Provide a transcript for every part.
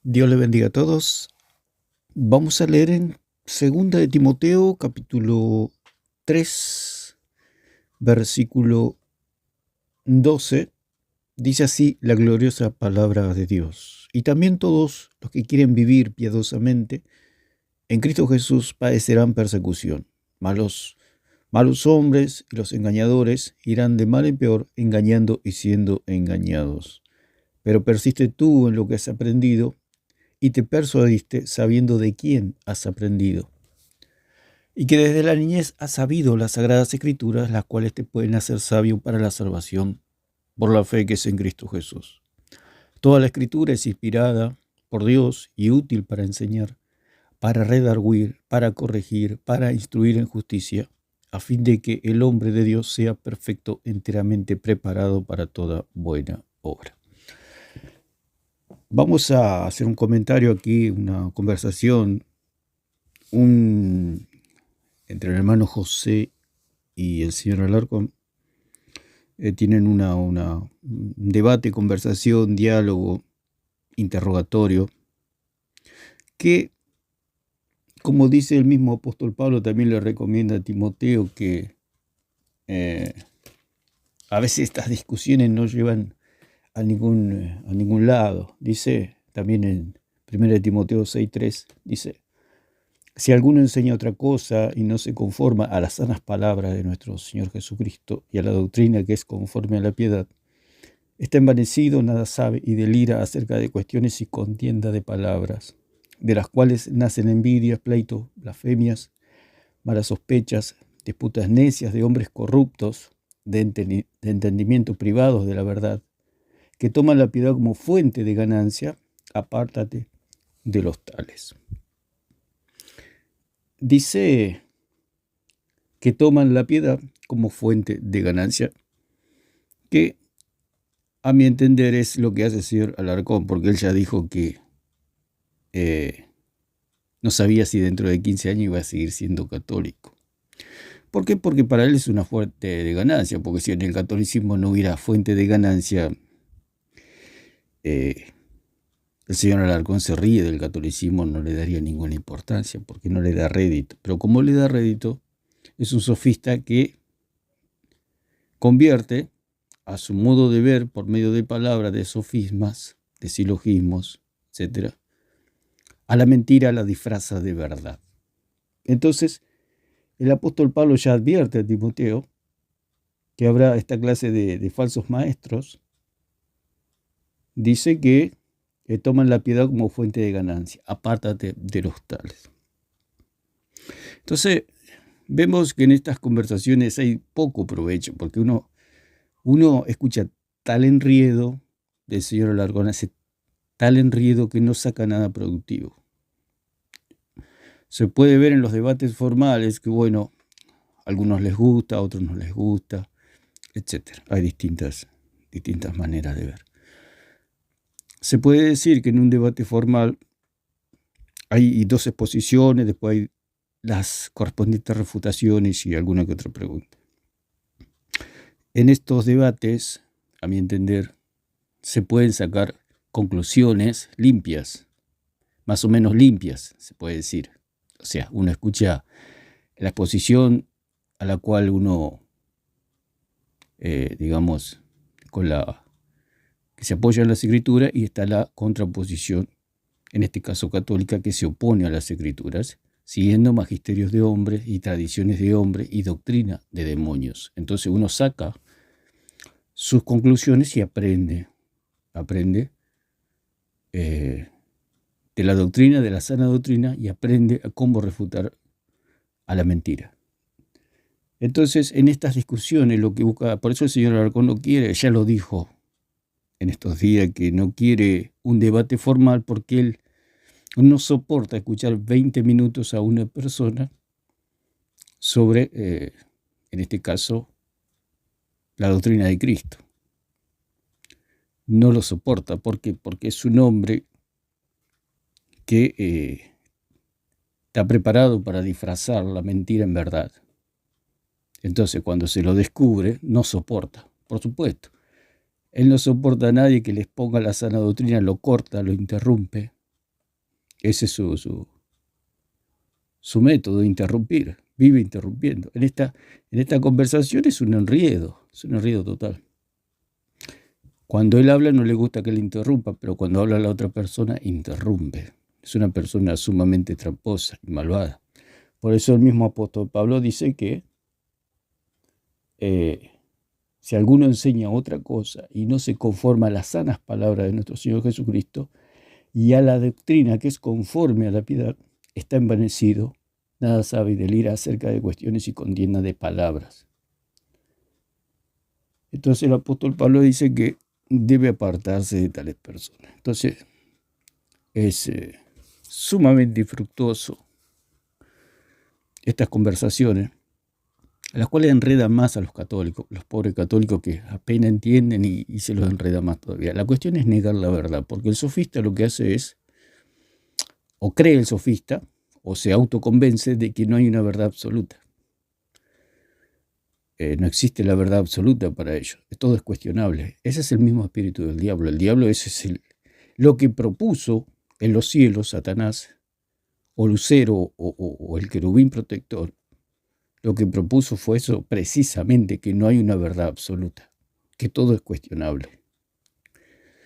Dios le bendiga a todos. Vamos a leer en 2 de Timoteo, capítulo 3, versículo 12. Dice así la gloriosa palabra de Dios. Y también todos los que quieren vivir piadosamente en Cristo Jesús padecerán persecución. Malos hombres y los engañadores irán de mal en peor, engañando y siendo engañados. Pero persiste tú en lo que has aprendido y te persuadiste sabiendo de quién has aprendido, y que desde la niñez has sabido las sagradas escrituras, las cuales te pueden hacer sabio para la salvación por la fe que es en Cristo Jesús. Toda la escritura es inspirada por Dios y útil para enseñar, para redarguir, para corregir, para instruir en justicia, a fin de que el hombre de Dios sea perfecto, enteramente preparado para toda buena obra. Vamos a hacer un comentario aquí, una conversación entre el hermano José y el señor Alarcón. Tienen un debate, conversación, diálogo, interrogatorio, que, como dice el mismo apóstol Pablo, también le recomienda a Timoteo que a veces estas discusiones no llevan a ningún lado. Dice también en 1 Timoteo 6:3, dice: si alguno enseña otra cosa y no se conforma a las sanas palabras de nuestro Señor Jesucristo y a la doctrina que es conforme a la piedad, está envanecido, nada sabe y delira acerca de cuestiones y contienda de palabras, de las cuales nacen envidias, pleitos, blasfemias, malas sospechas, disputas necias de hombres corruptos, de entendimiento privados de la verdad, que toman la piedad como fuente de ganancia. Apártate de los tales. Dice que toman la piedad como fuente de ganancia, que a mi entender es lo que hace el señor Alarcón, porque él ya dijo que no sabía si dentro de 15 años iba a seguir siendo católico. ¿Por qué? Porque para él es una fuente de ganancia, porque si en el catolicismo no hubiera fuente de ganancia, el señor Alarcón se ríe del catolicismo, no le daría ninguna importancia, porque no le da rédito. Pero como le da rédito, es un sofista que convierte a su modo de ver, por medio de palabras, de sofismas, de silogismos, etc., a la mentira la disfraza de verdad. Entonces, el apóstol Pablo ya advierte a Timoteo que habrá esta clase de falsos maestros. Dice que toman la piedad como fuente de ganancia. Apártate de los tales. Entonces, vemos que en estas conversaciones hay poco provecho, porque uno escucha tal enriedo del señor Alarcón, hace tal enriedo que no saca nada productivo. Se puede ver en los debates formales que, bueno, a algunos les gusta, a otros no les gusta, etc. Hay distintas maneras de ver. Se puede decir que en un debate formal hay dos exposiciones, después hay las correspondientes refutaciones y alguna que otra pregunta. En estos debates, a mi entender, se pueden sacar conclusiones limpias, más o menos limpias, se puede decir. O sea, uno escucha la exposición a la cual uno, digamos, que se apoya en las escrituras, y está la contraposición, en este caso católica, que se opone a las escrituras, siguiendo magisterios de hombres y tradiciones de hombres y doctrina de demonios. Entonces uno saca sus conclusiones y aprende de la doctrina, de la sana doctrina, y aprende a cómo refutar a la mentira. Entonces, en estas discusiones lo que busca, por eso el señor Alarcón no quiere, ya lo dijo en estos días, que no quiere un debate formal, porque él no soporta escuchar 20 minutos a una persona sobre, en este caso, la doctrina de Cristo. No lo soporta. ¿Por qué? Porque es un hombre que está preparado para disfrazar la mentira en verdad. Entonces, cuando se lo descubre, no soporta, por supuesto. Él no soporta a nadie que les ponga la sana doctrina, lo corta, lo interrumpe, Ese es su método de interrumpir. Vive interrumpiendo. En esta conversación es un enredo total. Cuando él habla no le gusta que le interrumpa, pero cuando habla la otra persona, interrumpe. Es una persona sumamente tramposa y malvada. Por eso el mismo apóstol Pablo dice que si alguno enseña otra cosa y no se conforma a las sanas palabras de nuestro Señor Jesucristo y a la doctrina que es conforme a la piedad, está envanecido, nada sabe y delira acerca de cuestiones y contienda de palabras. Entonces el apóstol Pablo dice que debe apartarse de tales personas. Entonces es sumamente infructuoso estas conversaciones, a las cuales enredan más a los católicos, los pobres católicos que apenas entienden y se los enreda más todavía. La cuestión es negar la verdad, porque el sofista lo que hace es, o cree el sofista, o se autoconvence de que no hay una verdad absoluta. No existe la verdad absoluta para ellos, todo es cuestionable. Ese es el mismo espíritu del diablo. El diablo es lo que propuso en los cielos Satanás, o Lucero, o el querubín protector. Lo que propuso fue eso precisamente, que no hay una verdad absoluta, que todo es cuestionable.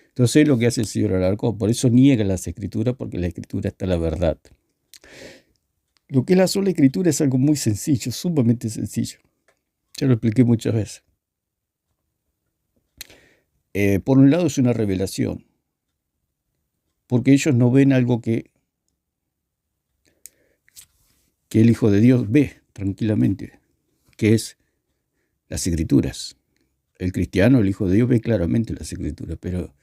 Entonces lo que hace el señor Alarcón, por eso niega las escrituras, porque en la escritura está la verdad. Lo que es la sola escritura es algo muy sencillo, sumamente sencillo. Ya lo expliqué muchas veces. Por un lado es una revelación, porque ellos no ven algo que el Hijo de Dios ve tranquilamente, que es las escrituras. El cristiano, el Hijo de Dios, ve claramente las escrituras, pero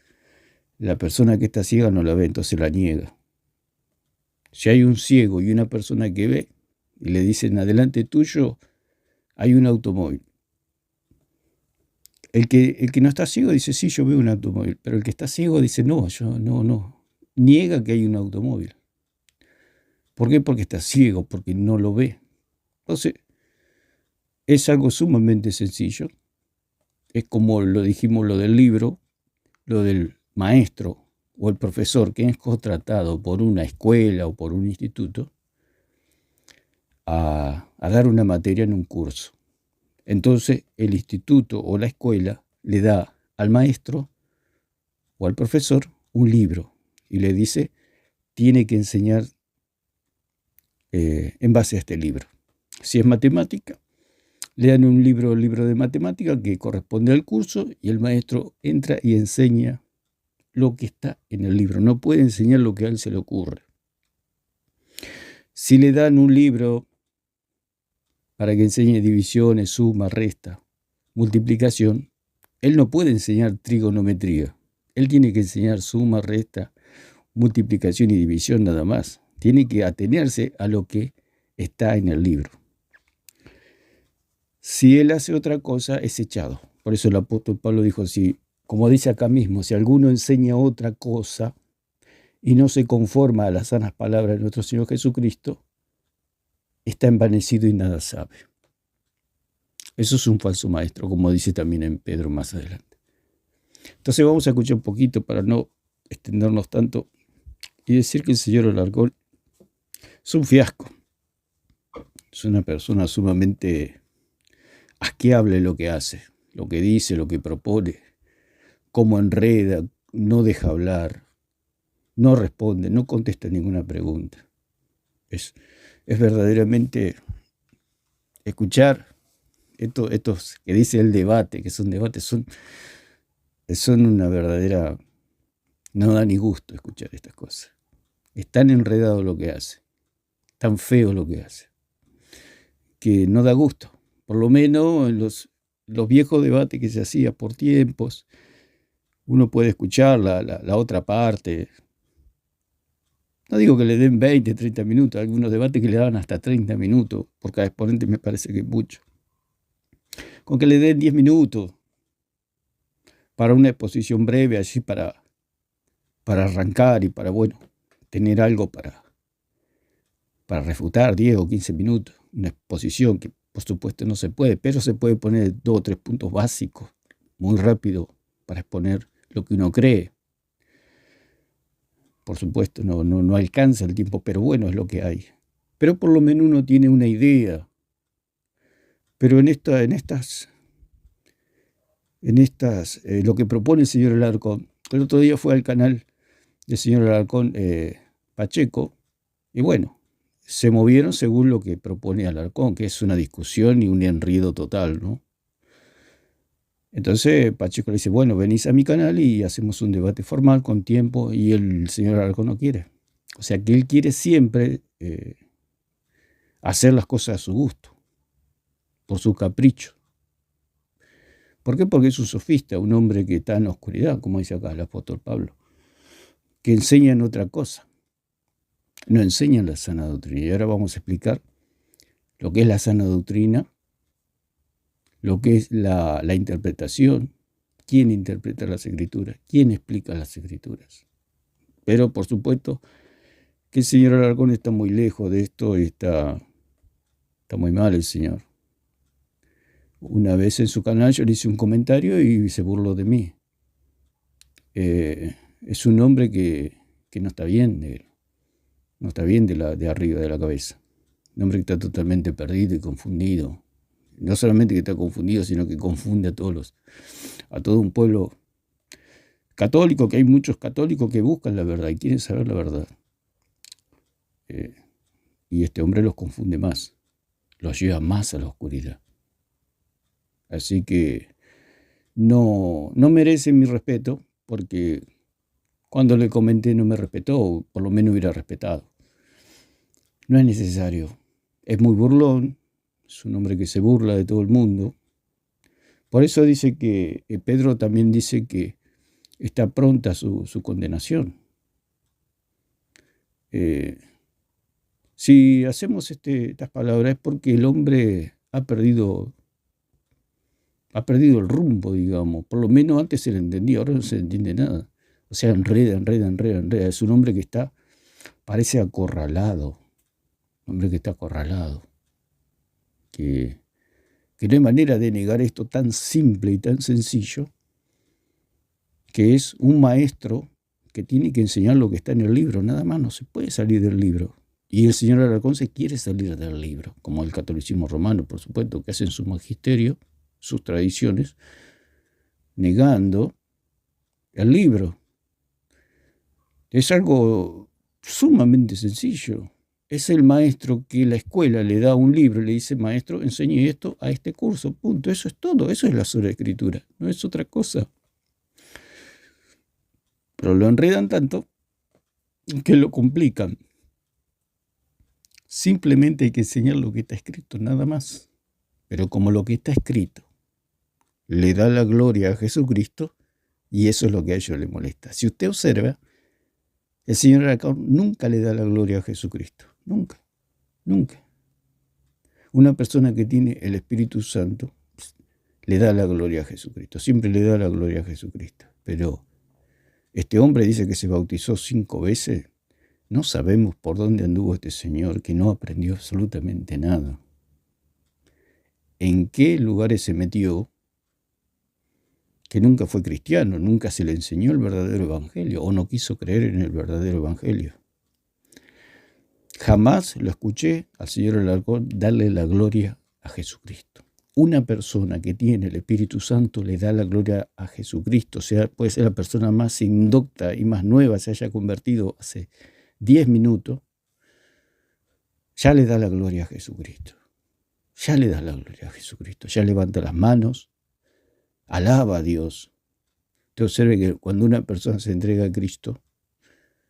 la persona que está ciega no la ve, entonces la niega. Si hay un ciego y una persona que ve, y le dicen, adelante tuyo hay un automóvil. El que no está ciego dice, sí, yo veo un automóvil, pero el que está ciego dice, no, yo no. Niega que hay un automóvil. ¿Por qué? Porque está ciego, porque no lo ve. Entonces, es algo sumamente sencillo. Es como lo dijimos, lo del libro, lo del maestro o el profesor que es contratado por una escuela o por un instituto a dar una materia en un curso. Entonces el instituto o la escuela le da al maestro o al profesor un libro y le dice, tiene que enseñar en base a este libro. Si es matemática, le dan un libro de matemática que corresponde al curso y el maestro entra y enseña lo que está en el libro. No puede enseñar lo que a él se le ocurre. Si le dan un libro para que enseñe divisiones, suma, resta, multiplicación, él no puede enseñar trigonometría. Él tiene que enseñar suma, resta, multiplicación y división nada más. Tiene que atenerse a lo que está en el libro. Si él hace otra cosa, es echado. Por eso el apóstol Pablo dijo así, como dice acá mismo, si alguno enseña otra cosa y no se conforma a las sanas palabras de nuestro Señor Jesucristo, está envanecido y nada sabe. Eso es un falso maestro, como dice también en Pedro más adelante. Entonces vamos a escuchar un poquito para no extendernos tanto y decir que el señor Alarcón es un fiasco. Es una persona sumamente asqueable lo que hace, lo que dice, lo que propone, cómo enreda, no deja hablar, no responde, no contesta ninguna pregunta. Es verdaderamente escuchar estos que dice el debate, que son debates, son una verdadera... No da ni gusto escuchar estas cosas. Es tan enredado lo que hace, tan feo lo que hace, que no da gusto. Por lo menos en los viejos debates que se hacían por tiempos, uno puede escuchar la otra parte. No digo que le den 20, 30 minutos, algunos debates que le daban hasta 30 minutos por cada exponente me parece que es mucho. Con que le den 10 minutos para una exposición breve, así para arrancar y para, bueno, tener algo para refutar, 10 o 15 minutos, una exposición que por supuesto no se puede, pero se puede poner 2 o 3 puntos básicos, muy rápido, para exponer lo que uno cree. Por supuesto, no alcanza el tiempo, pero bueno, es lo que hay. Pero por lo menos uno tiene una idea. Pero en estas, lo que propone el señor Alarcón, el otro día fue al canal del señor Alarcón Pacheco, y bueno, se movieron según lo que propone Alarcón, que es una discusión y un enredo total, ¿no? Entonces Pacheco le dice, bueno, venís a mi canal y hacemos un debate formal con tiempo, y el señor Alarcón no quiere. O sea que él quiere siempre hacer las cosas a su gusto, por su capricho. ¿Por qué? Porque es un sofista, un hombre que está en la oscuridad, como dice acá el apóstol Pablo, que enseñan otra cosa, no enseñan la sana doctrina. Y ahora vamos a explicar lo que es la sana doctrina, lo que es la interpretación, quién interpreta las escrituras, quién explica las escrituras. Pero por supuesto que el señor Alarcón está muy lejos de esto y está muy mal el señor. Una vez en su canal yo le hice un comentario y se burló de mí. Es un hombre que no está bien de él, no está bien de arriba de la cabeza. Un hombre que está totalmente perdido y confundido. No solamente que está confundido, sino que confunde a todo un pueblo católico, que hay muchos católicos que buscan la verdad y quieren saber la verdad. Y este hombre los confunde más, los lleva más a la oscuridad. Así que no merece mi respeto, porque cuando le comenté no me respetó, por lo menos hubiera respetado. No es necesario. Es muy burlón, es un hombre que se burla de todo el mundo. Por eso dice que Pedro también dice que está pronta su condenación. Si hacemos estas palabras es porque el hombre ha perdido el rumbo, digamos. Por lo menos antes se le entendía, ahora no se le entiende nada. O sea, enreda. Es un hombre que parece acorralado. Un hombre que está acorralado. Que no hay manera de negar esto tan simple y tan sencillo, que es un maestro que tiene que enseñar lo que está en el libro. Nada más, no se puede salir del libro. Y el señor Alarcón se quiere salir del libro, como el catolicismo romano, por supuesto, que hacen su magisterio, sus tradiciones, negando el libro. Es algo sumamente sencillo. Es el maestro que la escuela le da un libro y le dice, maestro, enseñe esto a este curso, punto. Eso es todo, eso es la sola escritura, no es otra cosa. Pero lo enredan tanto que lo complican. Simplemente hay que enseñar lo que está escrito, nada más. Pero como lo que está escrito le da la gloria a Jesucristo, y eso es lo que a ellos les molesta. Si usted observa, el señor Alarcón nunca le da la gloria a Jesucristo. Nunca. Una persona que tiene el Espíritu Santo le da la gloria a Jesucristo. Siempre le da la gloria a Jesucristo. Pero este hombre dice que se bautizó 5 veces. No sabemos por dónde anduvo este señor, que no aprendió absolutamente nada. ¿En qué lugares se metió? Que nunca fue cristiano, nunca se le enseñó el verdadero evangelio, o no quiso creer en el verdadero evangelio. Jamás lo escuché al señor Alarcón darle la gloria a Jesucristo. Una persona que tiene el Espíritu Santo le da la gloria a Jesucristo. O sea, puede ser la persona más indocta y más nueva, se haya convertido hace 10 minutos, ya le da la gloria a Jesucristo. Ya le da la gloria a Jesucristo. Ya levanta las manos, alaba a Dios. Usted observe que cuando una persona se entrega a Cristo,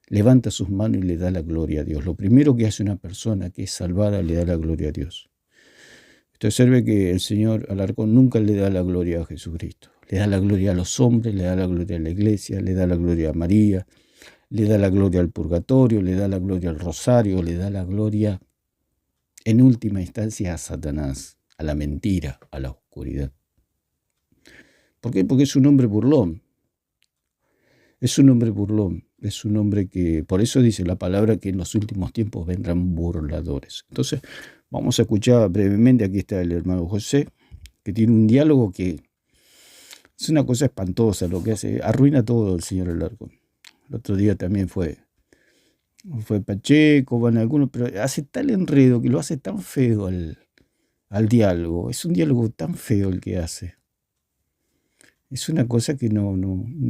levanta sus manos y le da la gloria a Dios. Lo primero que hace una persona que es salvada, le da la gloria a Dios. Usted observe que el señor Alarcón nunca le da la gloria a Jesucristo. Le da la gloria a los hombres, le da la gloria a la iglesia, le da la gloria a María, le da la gloria al purgatorio, le da la gloria al rosario, le da la gloria, en última instancia, a Satanás, a la mentira, a la oscuridad. ¿Por qué? Porque es un hombre burlón. Es un hombre burlón. Es un hombre que, por eso dice la palabra, que en los últimos tiempos vendrán burladores. Entonces, vamos a escuchar brevemente. Aquí está el hermano José, que tiene un diálogo que es una cosa espantosa lo que hace. Arruina todo el señor Alarcón. El otro día también fue fue Pacheco, van algunos, pero hace tal enredo que lo hace tan feo al diálogo. Es un diálogo tan feo el que hace. Es una cosa que no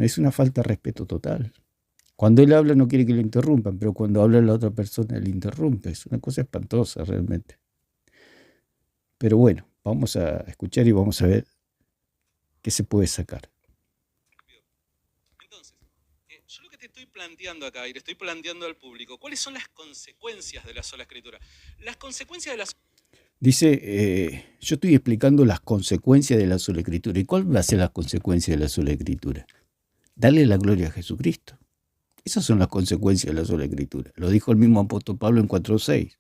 es una falta de respeto total. Cuando él habla no quiere que lo interrumpan, pero cuando habla la otra persona le interrumpe. Es una cosa espantosa realmente. Pero bueno, vamos a escuchar y vamos a ver qué se puede sacar. Entonces, yo lo que te estoy planteando acá y le estoy planteando al público, ¿cuáles son las consecuencias de la sola escritura? Las consecuencias de la Dice, yo estoy explicando las consecuencias de la sola escritura. ¿Y cuál va a ser las consecuencias de la sola escritura? Darle la gloria a Jesucristo. Esas son las consecuencias de la sola escritura. Lo dijo el mismo apóstol Pablo en 4:6.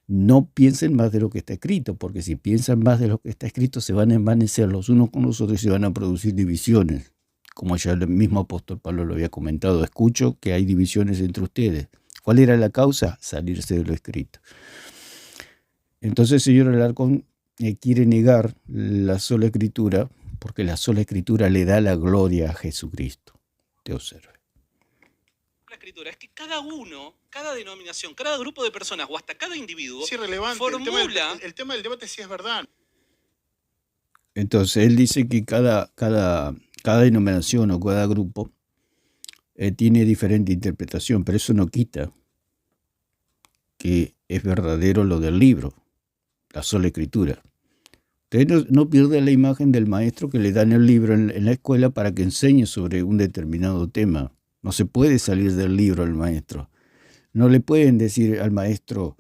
No piensen más de lo que está escrito, porque si piensan más de lo que está escrito se van a envanecer los unos con los otros y se van a producir divisiones. Como ya el mismo apóstol Pablo lo había comentado, escucho que hay divisiones entre ustedes. ¿Cuál era la causa? Salirse de lo escrito. Entonces el señor Alarcón quiere negar la sola escritura, porque la sola escritura le da la gloria a Jesucristo. Te observe. La escritura es que cada uno, cada denominación, cada grupo de personas o hasta cada individuo es irrelevante. formula... El tema del debate sí es verdad. Entonces él dice que cada denominación o cada grupo tiene diferente interpretación, pero eso no quita que es verdadero lo del libro, la sola escritura. Usted no pierde la imagen del maestro que le dan el libro en la escuela para que enseñe sobre un determinado tema. No se puede salir del libro el maestro. No le pueden decir al maestro,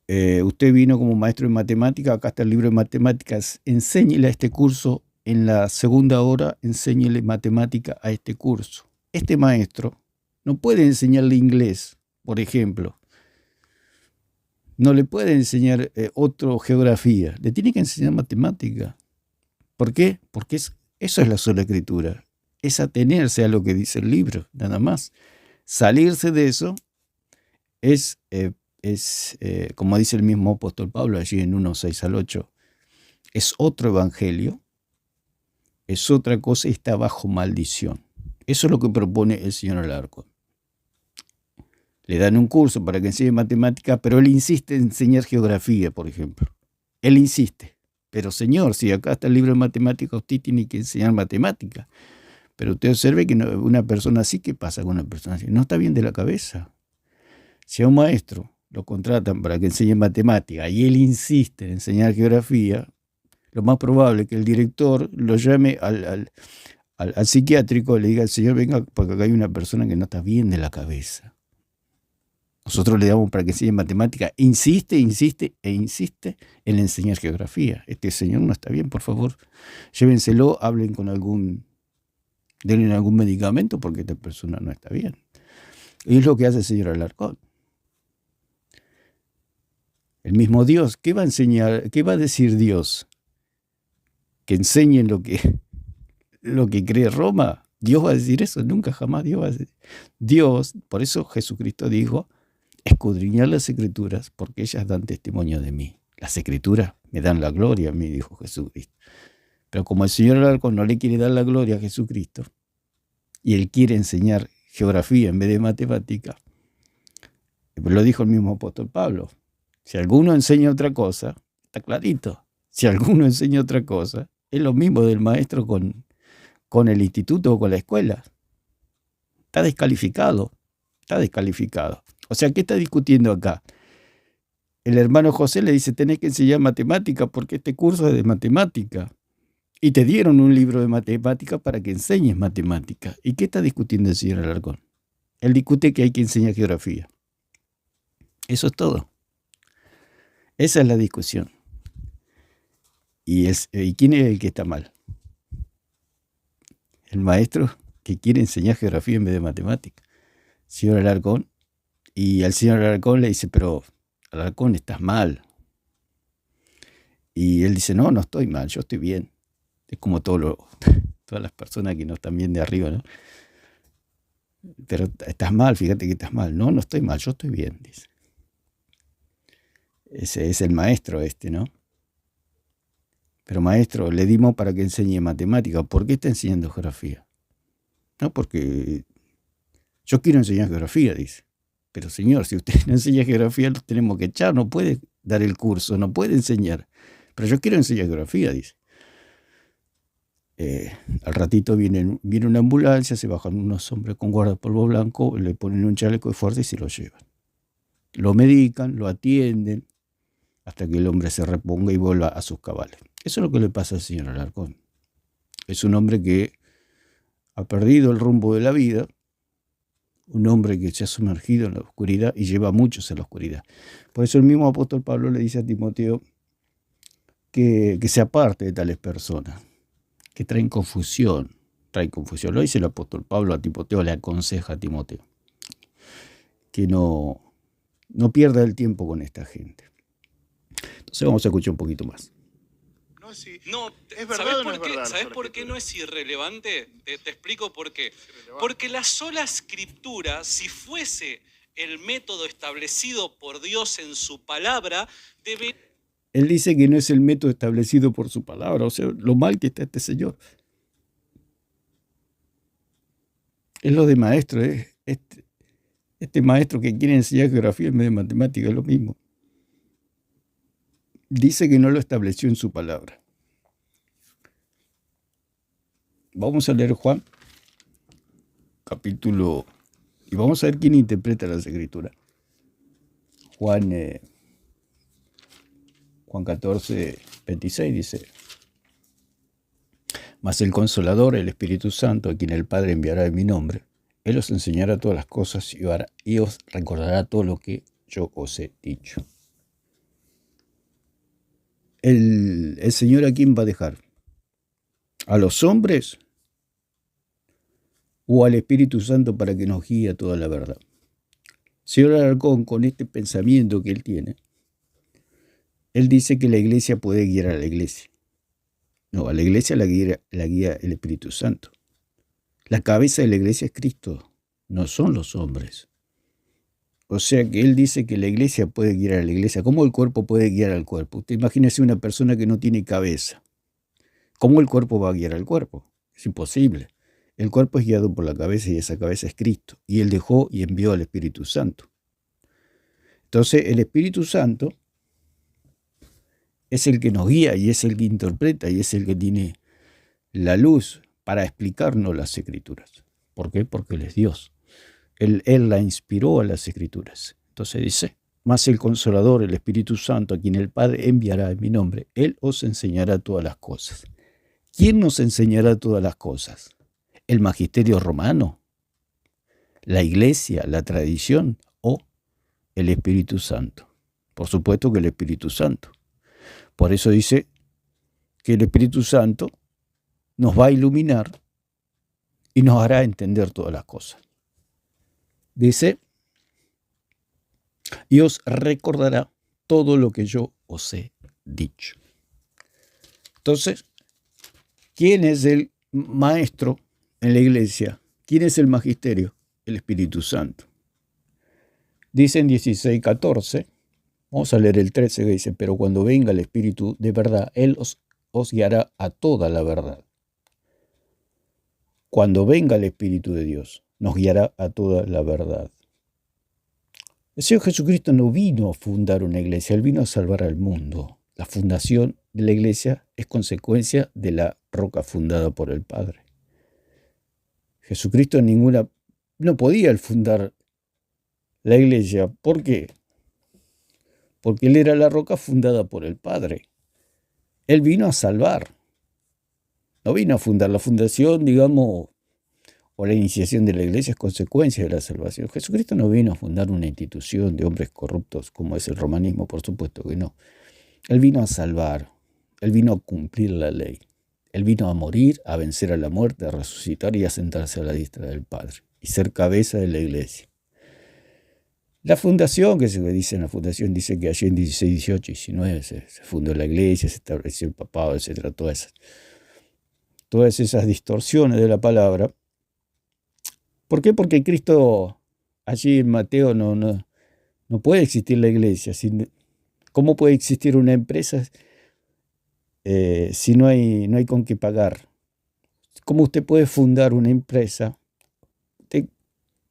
usted vino como maestro de matemáticas, acá está el libro de matemáticas, enséñele a este curso, en la segunda hora enséñele matemática a este curso. Este maestro no puede enseñarle inglés, por ejemplo. No le puede enseñar otro geografía, le tiene que enseñar matemática. ¿Por qué? Porque eso es la sola escritura. Es atenerse a lo que dice el libro, nada más. Salirse de eso es como dice el mismo apóstol Pablo allí en 1:6 al 8, es otro evangelio, es otra cosa y está bajo maldición. Eso es lo que propone el señor Alarcón. Le dan un curso para que enseñe matemática, pero él insiste en enseñar geografía, por ejemplo. Él insiste. Pero señor, si acá está el libro de matemática, usted tiene que enseñar matemática. Pero usted observe que una persona así, ¿qué pasa con una persona así? No está bien de la cabeza. Si a un maestro lo contratan para que enseñe matemática y él insiste en enseñar geografía, lo más probable es que el director lo llame al psiquiátrico y le diga al señor, venga, porque acá hay una persona que no está bien de la cabeza. Nosotros le damos para que enseñe matemática, insiste en enseñar geografía. Este señor no está bien, por favor, llévenselo, hablen con denle algún medicamento porque esta persona no está bien. Y es lo que hace el señor Alarcón. El mismo Dios, ¿qué va a enseñar? ¿Qué va a decir Dios? ¿Que enseñen lo que cree Roma? ¿Dios va a decir eso? Nunca, jamás Dios va a decir. Dios, por eso Jesucristo dijo, escudriñar las escrituras porque ellas dan testimonio de mí. Las escrituras me dan la gloria a mí, dijo Jesucristo. Pero como el señor Alarcón no le quiere dar la gloria a Jesucristo y él quiere enseñar geografía en vez de matemática, lo dijo el mismo apóstol Pablo. Si alguno enseña otra cosa, está clarito. Si alguno enseña otra cosa, es lo mismo del maestro con el instituto o con la escuela. Está descalificado. O sea, ¿qué está discutiendo acá? El hermano José le dice, tenés que enseñar matemática porque este curso es de matemática. Y te dieron un libro de matemática para que enseñes matemática. ¿Y qué está discutiendo el señor Alarcón? Él discute que hay que enseñar geografía. Eso es todo. Esa es la discusión. ¿Y quién es el que está mal? El maestro que quiere enseñar geografía en vez de matemática. Señor Alarcón. Y al señor Alarcón le dice, pero Alarcón, estás mal. Y él dice, no estoy mal, yo estoy bien. Es como todas las personas que no están bien de arriba, ¿no? Pero estás mal, fíjate que estás mal. No estoy mal, yo estoy bien, dice. Ese es el maestro ¿no? Pero maestro, le dimos para que enseñe matemática. ¿Por qué está enseñando geografía? No, porque yo quiero enseñar geografía, dice. Pero señor, si usted no enseña geografía, lo tenemos que echar, no puede dar el curso, no puede enseñar. Pero yo quiero enseñar geografía, dice. Al ratito viene una ambulancia, se bajan unos hombres con guardapolvo blanco, le ponen un chaleco de fuerza y se lo llevan. Lo medican, lo atienden, hasta que el hombre se reponga y vuelva a sus cabales. Eso es lo que le pasa al señor Alarcón. Es un hombre que ha perdido el rumbo de la vida, un hombre que se ha sumergido en la oscuridad y lleva a muchos a la oscuridad. Por eso el mismo apóstol Pablo le dice a Timoteo que se aparte de tales personas, que traen confusión. Lo dice el apóstol Pablo a Timoteo, le aconseja a Timoteo, que no pierda el tiempo con esta gente. Entonces vamos a escuchar un poquito más. No, ¿es verdad o no es verdad? ¿Sabes por qué no es irrelevante? Te explico por qué. Porque la sola escritura, si fuese el método establecido por Dios en su palabra, debe... Él dice que no es el método establecido por su palabra, o sea, lo mal que está este señor. Es lo de maestro, este maestro que quiere enseñar geografía en vez de matemática, es lo mismo. Dice que no lo estableció en su palabra. Vamos a leer Juan, capítulo, y vamos a ver quién interpreta las escrituras. Juan 14, 26 dice: Mas el Consolador, el Espíritu Santo, a quien el Padre enviará en mi nombre, Él os enseñará todas las cosas y os recordará todo lo que yo os he dicho. ¿El Señor a quién va a dejar? ¿A los hombres o al Espíritu Santo para que nos guíe a toda la verdad? Señor Alarcón, con este pensamiento que él tiene, él dice que la iglesia puede guiar a la iglesia. No, a la iglesia la guía el Espíritu Santo. La cabeza de la iglesia es Cristo, no son los hombres. O sea que él dice que la iglesia puede guiar a la iglesia. ¿Cómo el cuerpo puede guiar al cuerpo? Usted imagínese una persona que no tiene cabeza. ¿Cómo el cuerpo va a guiar al cuerpo? Es imposible. El cuerpo es guiado por la cabeza y esa cabeza es Cristo. Y Él dejó y envió al Espíritu Santo. Entonces el Espíritu Santo es el que nos guía y es el que interpreta y es el que tiene la luz para explicarnos las Escrituras. ¿Por qué? Porque Él es Dios. Él la inspiró a las Escrituras. Entonces dice: Mas el Consolador, el Espíritu Santo, a quien el Padre enviará en mi nombre, Él os enseñará todas las cosas. ¿Quién nos enseñará todas las cosas? ¿El magisterio romano? ¿La iglesia? ¿La tradición? ¿O el Espíritu Santo? Por supuesto que el Espíritu Santo. Por eso dice que el Espíritu Santo nos va a iluminar y nos hará entender todas las cosas. Dice: y os recordará todo lo que yo os he dicho. Entonces, ¿quién es el maestro en la iglesia? ¿Quién es el magisterio? El Espíritu Santo. Dice en 16:14, vamos a leer el 13 que dice: pero cuando venga el Espíritu de verdad, Él os guiará a toda la verdad. Cuando venga el Espíritu de Dios, nos guiará a toda la verdad. El Señor Jesucristo no vino a fundar una iglesia, Él vino a salvar al mundo. La fundación de la iglesia es consecuencia de la roca fundada por el Padre. Jesucristo no podía fundar la iglesia. ¿Por qué? Porque Él era la roca fundada por el Padre. Él vino a salvar. No vino a fundar. La fundación, digamos, o la iniciación de la iglesia es consecuencia de la salvación. Jesucristo no vino a fundar una institución de hombres corruptos como es el romanismo, por supuesto que no. Él vino a salvar. Él vino a cumplir la ley. Él vino a morir, a vencer a la muerte, a resucitar y a sentarse a la diestra del Padre y ser cabeza de la iglesia. La fundación, que se dice en la fundación, dice que allí en 16, 18, 19 se fundó la iglesia, se estableció el papado, etc. Todas esas distorsiones de la palabra. ¿Por qué? Porque Cristo, allí en Mateo, no puede existir la iglesia. ¿Cómo puede existir una empresa si no hay con qué pagar? ¿Cómo usted puede fundar una empresa? Usted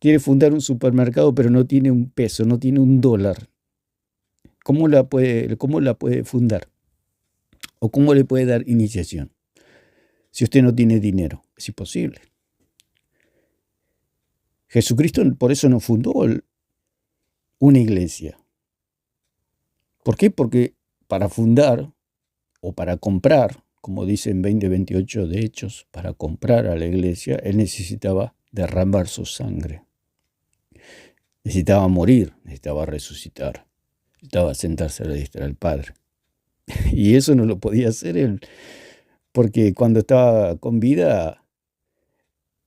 quiere fundar un supermercado, pero no tiene un peso, no tiene un dólar. ¿Cómo la puede fundar? ¿O cómo le puede dar iniciación? Si usted no tiene dinero, es imposible. Jesucristo por eso no fundó una iglesia. ¿Por qué? Porque para fundar o para comprar, como dice en 20:28 de Hechos, para comprar a la iglesia, él necesitaba derramar su sangre. Necesitaba morir, necesitaba resucitar, necesitaba sentarse a la diestra del Padre. Y eso no lo podía hacer él, porque cuando estaba con vida,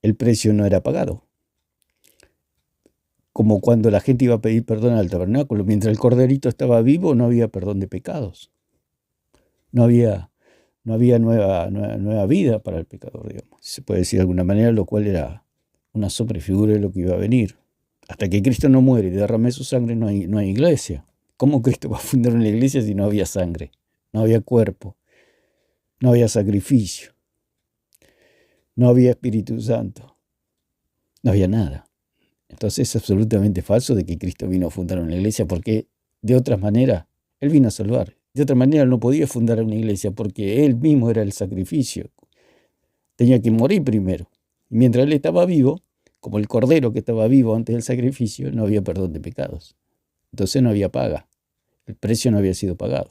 el precio no era pagado. Como cuando la gente iba a pedir perdón al tabernáculo, mientras el corderito estaba vivo, no había perdón de pecados. No había nueva vida para el pecador, digamos, si se puede decir de alguna manera, lo cual era una sobrefigura de lo que iba a venir. Hasta que Cristo no muere y derrame su sangre, no hay iglesia. ¿Cómo Cristo va a fundar una iglesia si no había sangre? No había cuerpo, no había sacrificio, no había Espíritu Santo, no había nada. Entonces es absolutamente falso de que Cristo vino a fundar una iglesia, porque de otra manera Él vino a salvar. De otra manera no podía fundar una iglesia porque Él mismo era el sacrificio. Tenía que morir primero. Y mientras Él estaba vivo, como el cordero que estaba vivo antes del sacrificio, no había perdón de pecados. Entonces no había paga. El precio no había sido pagado.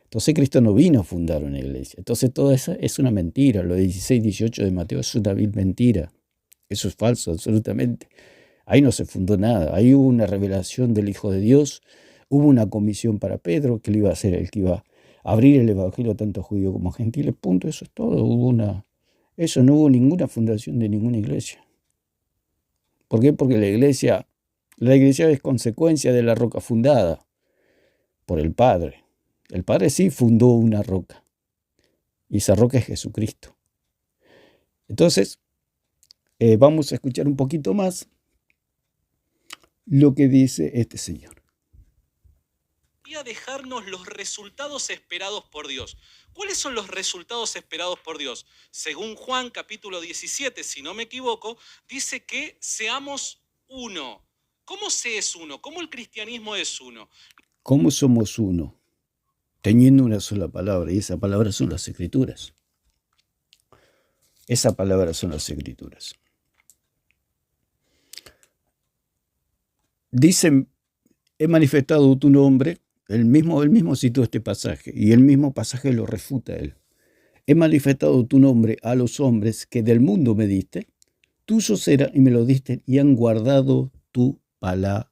Entonces Cristo no vino a fundar una iglesia. Entonces toda esa es una mentira. Lo de 16:18 de Mateo es una vil mentira. Eso es falso, absolutamente. Ahí no se fundó nada. Ahí hubo una revelación del Hijo de Dios. Hubo una comisión para Pedro, que él iba a ser el que iba a abrir el evangelio tanto a judíos como a gentiles. Punto, eso es todo. No hubo ninguna fundación de ninguna iglesia. ¿Por qué? Porque la iglesia es consecuencia de la roca fundada por el Padre. El Padre sí fundó una roca. Y esa roca es Jesucristo. Entonces, vamos a escuchar un poquito más lo que dice este señor. Y a dejarnos los resultados esperados por Dios. ¿Cuáles son los resultados esperados por Dios? Según Juan capítulo 17, si no me equivoco, dice que seamos uno. ¿Cómo se es uno? ¿Cómo el cristianismo es uno? ¿Cómo somos uno? Teniendo una sola palabra, y esa palabra son las Escrituras. Esa palabra son las Escrituras. Dicen, he manifestado tu nombre, él mismo citó este pasaje, y el mismo pasaje lo refuta él. He manifestado tu nombre a los hombres que del mundo me diste, tuyos era y me lo diste, y han guardado tu palabra.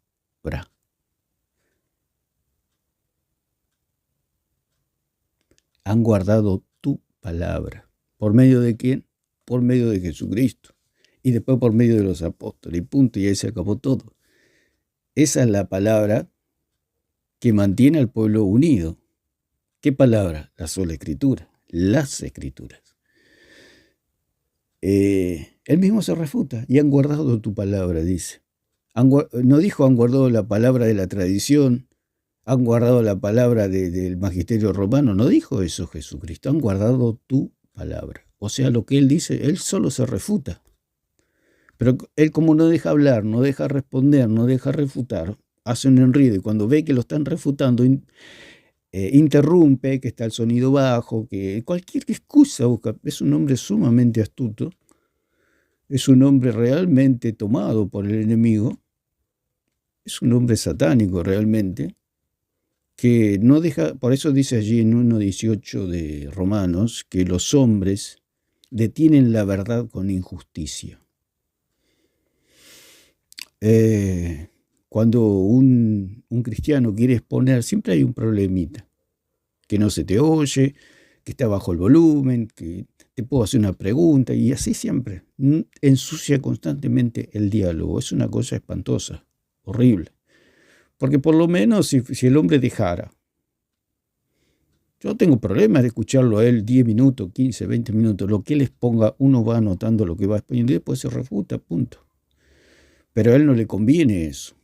Han guardado tu palabra. ¿Por medio de quién? Por medio de Jesucristo. Y después por medio de los apóstoles. Y punto, y ahí se acabó todo. Esa es la palabra que mantiene al pueblo unido. ¿Qué palabra? La sola Escritura. Las Escrituras. Él mismo se refuta. Y han guardado tu palabra, dice. No dijo han guardado la palabra de la tradición, han guardado la palabra del magisterio romano. No dijo eso Jesucristo. Han guardado tu palabra. O sea, lo que él dice, él solo se refuta. Pero él, como no deja hablar, no deja responder, no deja refutar, hace un enredo. Y cuando ve que lo están refutando, interrumpe, que está el sonido bajo, que cualquier excusa busca. Es un hombre sumamente astuto. Es un hombre realmente tomado por el enemigo. Es un hombre satánico realmente, que no deja, por eso dice allí en 1:18 de Romanos, que los hombres detienen la verdad con injusticia. Cuando un cristiano quiere exponer, siempre hay un problemita, que no se te oye, que está bajo el volumen, que te puedo hacer una pregunta, y así siempre. Ensucia constantemente el diálogo. Es una cosa espantosa, horrible. Porque por lo menos si el hombre dejara, yo tengo problemas de escucharlo a él 10 minutos, 15, 20 minutos, lo que él exponga, uno va anotando lo que va exponiendo y después se refuta, punto. Pero a él no le conviene eso,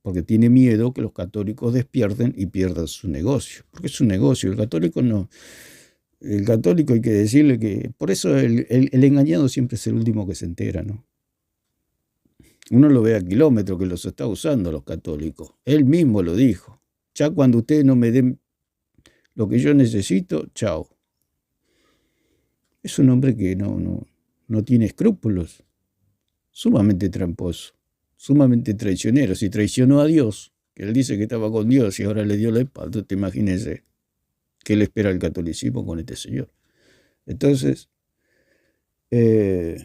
porque tiene miedo que los católicos despierten y pierdan su negocio, porque es un negocio. El católico hay que decirle que, por eso el engañado siempre es el último que se entera, ¿no? Uno lo ve a kilómetros que los está usando los católicos. Él mismo lo dijo. Ya cuando ustedes no me den lo que yo necesito, chao. Es un hombre que no tiene escrúpulos. Sumamente tramposo, sumamente traicionero. Si traicionó a Dios, que él dice que estaba con Dios y ahora le dio la espalda, te imagínese qué le espera el catolicismo con este señor. Entonces, él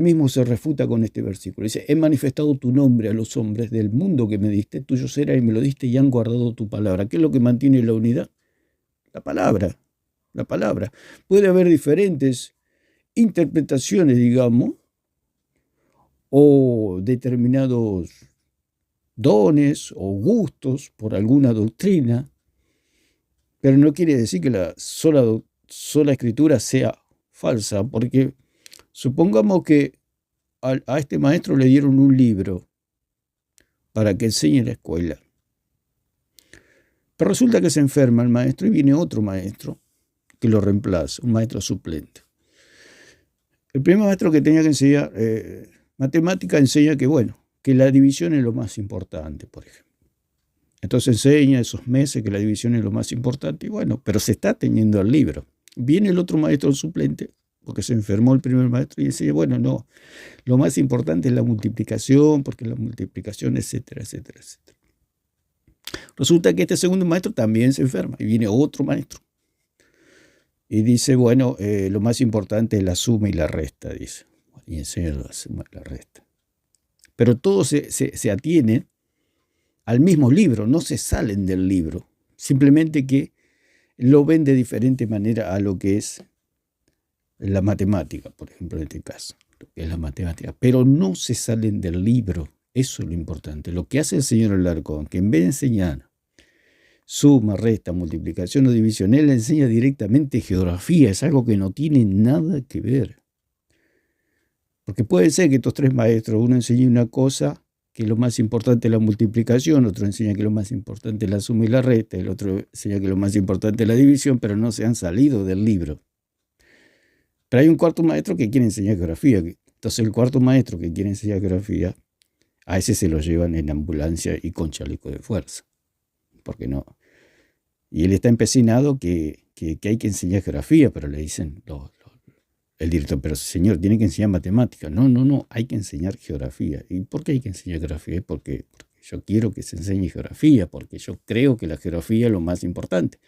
mismo se refuta con este versículo. Dice, he manifestado tu nombre a los hombres del mundo que me diste, tuyo será y me lo diste y han guardado tu palabra. ¿Qué es lo que mantiene la unidad? La palabra, la palabra. Puede haber diferentes interpretaciones, digamos, o determinados dones o gustos por alguna doctrina, pero no quiere decir que la sola escritura sea falsa, porque supongamos que a este maestro le dieron un libro para que enseñe en la escuela. Pero resulta que se enferma el maestro y viene otro maestro que lo reemplaza, un maestro suplente. El primer maestro que tenía que enseñar matemática enseña que la división es lo más importante, por ejemplo. Entonces enseña esos meses que la división es lo más importante, pero se está teniendo el libro. Viene el otro maestro suplente, porque se enfermó el primer maestro, y enseña, no, lo más importante es la multiplicación, porque la multiplicación, etcétera, etcétera, etcétera. Resulta que este segundo maestro también se enferma, y viene otro maestro. Y dice, lo más importante es la suma y la resta, dice. Y enseña la suma y la resta. Pero todos se atienen al mismo libro, no se salen del libro. Simplemente que lo ven de diferente manera a lo que es la matemática, por ejemplo, en este caso, lo que es la matemática. Pero no se salen del libro. Eso es lo importante. Lo que hace el señor Alarcón, que en vez de enseñar suma, resta, multiplicación o división, él enseña directamente geografía. Es algo que no tiene nada que ver. Porque puede ser que estos tres maestros, uno enseñe una cosa, que lo más importante es la multiplicación, otro enseña que lo más importante es la suma y la resta, el otro enseña que lo más importante es la división, pero no se han salido del libro. Pero hay un cuarto maestro que quiere enseñar geografía. Entonces el cuarto maestro que quiere enseñar geografía, a ese se lo llevan en ambulancia y con chaleco de fuerza. Porque no. Y él está empecinado que hay que enseñar geografía, pero le dicen el director, pero señor, tiene que enseñar matemáticas. No, hay que enseñar geografía. ¿Y por qué hay que enseñar geografía? Porque yo quiero que se enseñe geografía, porque yo creo que la geografía es lo más importante.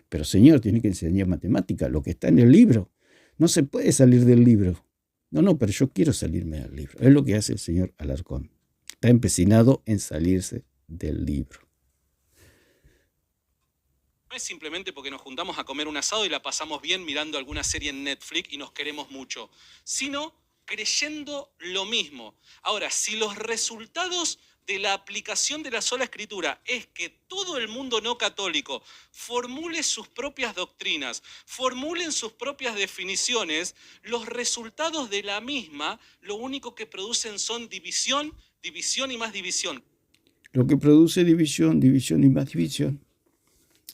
Pero señor, tiene que enseñar matemáticas, lo que está en el libro. No se puede salir del libro. No, pero yo quiero salirme del libro. Es lo que hace el señor Alarcón. Está empecinado en salirse del libro. No es simplemente porque nos juntamos a comer un asado y la pasamos bien mirando alguna serie en Netflix y nos queremos mucho, sino creyendo lo mismo. Ahora, si los resultados de la aplicación de la sola escritura es que todo el mundo no católico formule sus propias doctrinas, formulen sus propias definiciones, los resultados de la misma lo único que producen son división, división y más división. Lo que produce división, división y más división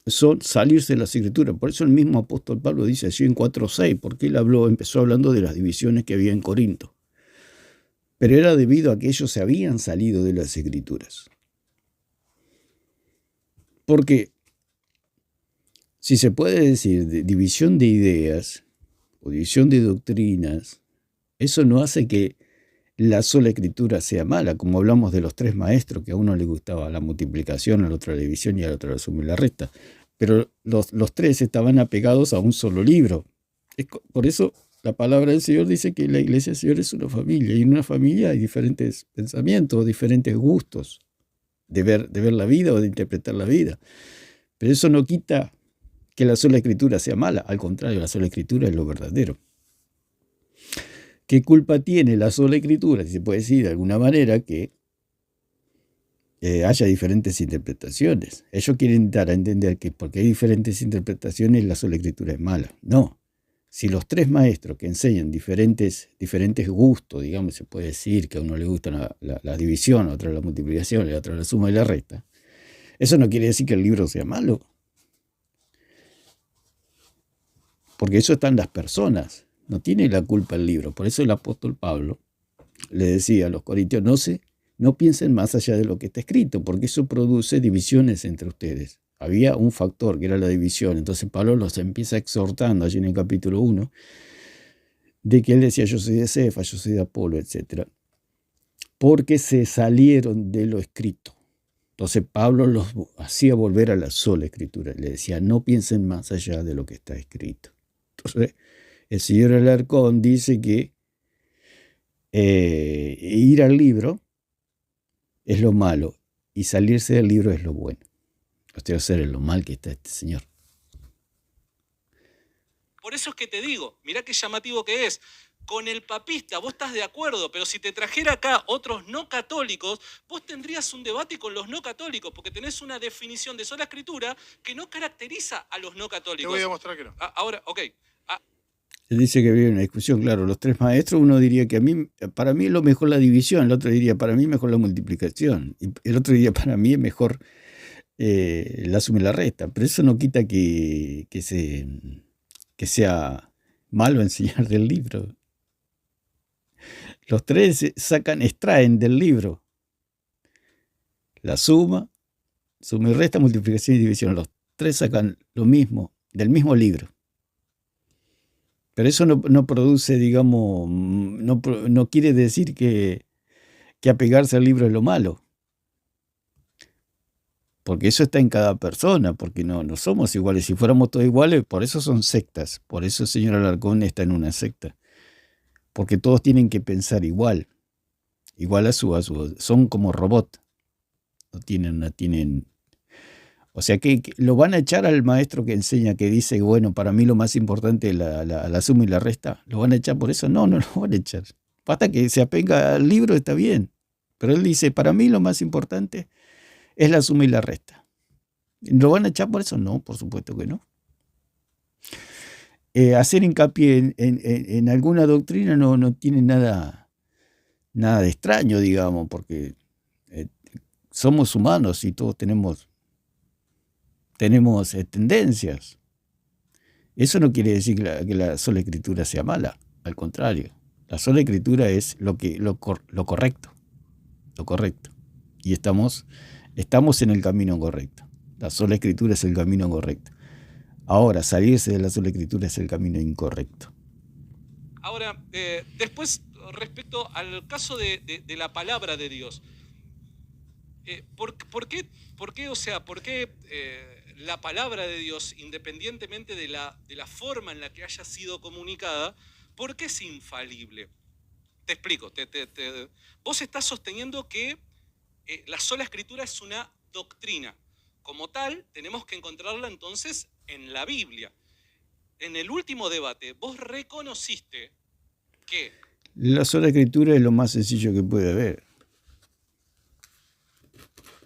son salirse de las escrituras. Por eso el mismo apóstol Pablo dice así en 4:6, porque él empezó hablando de las divisiones que había en Corinto. Pero era debido a que ellos se habían salido de las escrituras. Porque si se puede decir de división de ideas o división de doctrinas, eso no hace que la sola escritura sea mala, como hablamos de los tres maestros, que a uno le gustaba la multiplicación, al otro la división y al otro la suma y la resta. Pero los tres estaban apegados a un solo libro. Por eso la palabra del Señor dice que la iglesia del Señor es una familia, y en una familia hay diferentes pensamientos, diferentes gustos de ver la vida o de interpretar la vida. Pero eso no quita que la sola escritura sea mala, al contrario, la sola escritura es lo verdadero. ¿Qué culpa tiene la sola escritura, si se puede decir de alguna manera, que haya diferentes interpretaciones? Ellos quieren dar a entender que porque hay diferentes interpretaciones la sola escritura es mala. No. Si los tres maestros que enseñan diferentes gustos, digamos, se puede decir que a uno le gusta la división, a otro la multiplicación, a otro la suma y la resta, eso no quiere decir que el libro sea malo. Porque eso está en las personas. No tiene la culpa el libro. Por eso el apóstol Pablo le decía a los corintios, no piensen más allá de lo que está escrito, porque eso produce divisiones entre ustedes. Había un factor que era la división. Entonces Pablo los empieza exhortando allí en el capítulo 1, de que él decía, yo soy de Cefa, yo soy de Apolo, etc. Porque se salieron de lo escrito. Entonces Pablo los hacía volver a la sola escritura. Le decía, no piensen más allá de lo que está escrito. Entonces el señor Alarcón dice que ir al libro es lo malo y salirse del libro es lo bueno. O sea, hacer lo mal que está este señor. Por eso es que te digo, mirá qué llamativo que es. Con el papista vos estás de acuerdo, pero si te trajera acá otros no católicos, vos tendrías un debate con los no católicos, porque tenés una definición de sola escritura que no caracteriza a los no católicos. Te voy a mostrar que no. Ahora, ok. Él dice que había una discusión, claro, los tres maestros, uno diría que para mí es lo mejor la división, el otro diría para mí es mejor la multiplicación, y el otro diría para mí es mejor la suma y la resta, pero eso no quita que sea malo enseñar del libro. Los tres extraen del libro la suma y resta, multiplicación y división. Los tres sacan lo mismo, del mismo libro. Pero eso no produce, digamos, no quiere decir que apegarse al libro es lo malo. Porque eso está en cada persona, porque no somos iguales. Si fuéramos todos iguales, por eso son sectas. Por eso el señor Alarcón está en una secta. Porque todos tienen que pensar igual a su. Son como robots. No tienen. O sea que lo van a echar al maestro que enseña, que dice, bueno, para mí lo más importante es la suma y la resta. ¿Lo van a echar por eso? No lo van a echar. Basta que se apenga al libro, está bien. Pero él dice, para mí lo más importante es la suma y la resta. ¿Lo van a echar por eso? No, por supuesto que no. Hacer hincapié en alguna doctrina no tiene nada de extraño, digamos, porque somos humanos y todos tenemos tendencias. Eso no quiere decir que la sola escritura sea mala, al contrario. La sola escritura es lo correcto. Y estamos en el camino correcto. La sola escritura es el camino correcto. Ahora, salirse de la sola escritura es el camino incorrecto. Ahora, después, respecto al caso de la palabra de Dios, ¿por qué la palabra de Dios, independientemente de la forma en la que haya sido comunicada, por qué es infalible? Te explico. Vos estás sosteniendo que la sola escritura es una doctrina. Como tal, tenemos que encontrarla entonces en la Biblia. En el último debate, vos reconociste que la sola escritura es lo más sencillo que puede haber.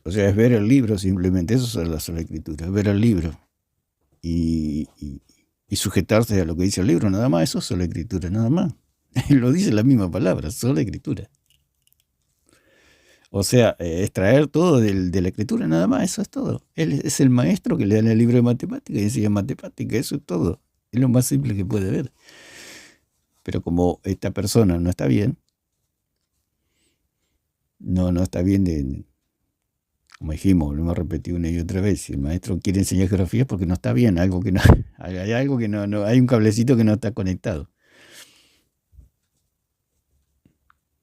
O sea, es ver el libro simplemente. Eso es la sola escritura, ver el libro y sujetarse a lo que dice el libro, nada más. Eso es sola escritura, nada más. Lo dice la misma palabra, sola escritura. O sea, extraer todo de la escritura, nada más, eso es todo. Él es el maestro que le da el libro de matemáticas y enseña matemáticas, eso es todo. Es lo más simple que puede haber. Pero como esta persona no está bien, no está bien como dijimos, lo hemos repetido una y otra vez, si el maestro quiere enseñar geografía es porque no está bien, hay algo que no, hay un cablecito que no está conectado.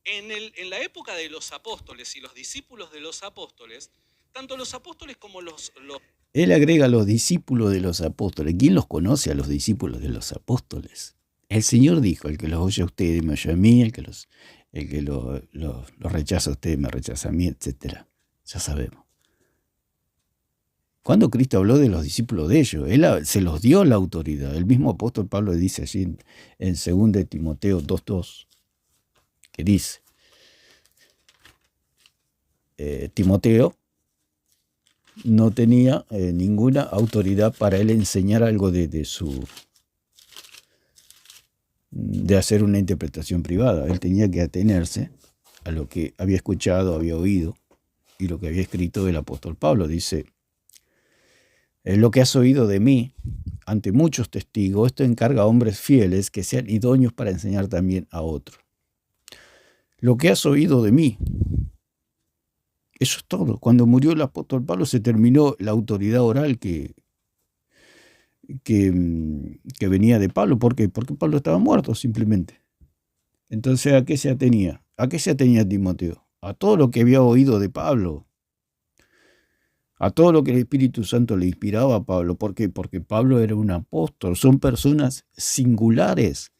En la época de los apóstoles y los discípulos de los apóstoles, tanto los apóstoles como los... Él agrega los discípulos de los apóstoles. ¿Quién los conoce a los discípulos de los apóstoles? El Señor dijo, el que los oye a ustedes me oye a mí, el que los rechaza a ustedes me rechaza a mí, etc. Ya sabemos. Cuando Cristo habló de los discípulos de ellos, Él se los dio la autoridad. El mismo apóstol Pablo dice allí en 2 Timoteo 2:2, que dice, Timoteo no tenía ninguna autoridad para él enseñar algo de hacer una interpretación privada. Él tenía que atenerse a lo que había escuchado, había oído y lo que había escrito el apóstol Pablo. Dice, lo que has oído de mí ante muchos testigos, esto encarga a hombres fieles que sean idóneos para enseñar también a otros. lo que has oído de mí. Eso es todo. Cuando murió el apóstol Pablo se terminó la autoridad oral que venía de Pablo. ¿Por qué? Porque Pablo estaba muerto simplemente. Entonces, ¿a qué se atenía? ¿A qué se atenía Timoteo? A todo lo que había oído de Pablo. A todo lo que el Espíritu Santo le inspiraba a Pablo. ¿Por qué? Porque Pablo era un apóstol. Son personas singulares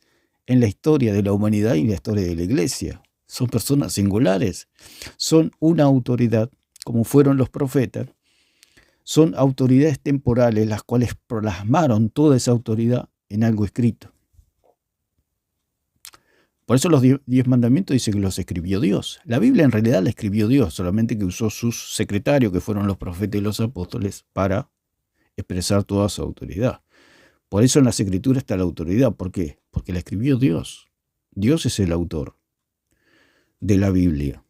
en la historia de la humanidad y en la historia de la iglesia. Son personas singulares. Son una autoridad, como fueron los profetas. Son autoridades temporales, las cuales plasmaron toda esa autoridad en algo escrito. Por eso los 10 mandamientos dicen que los escribió Dios. La Biblia en realidad la escribió Dios, solamente que usó sus secretarios, que fueron los profetas y los apóstoles, para expresar toda su autoridad. Por eso en las Escrituras está la autoridad. ¿Por qué? Porque la escribió Dios. Dios es el autor de la Biblia.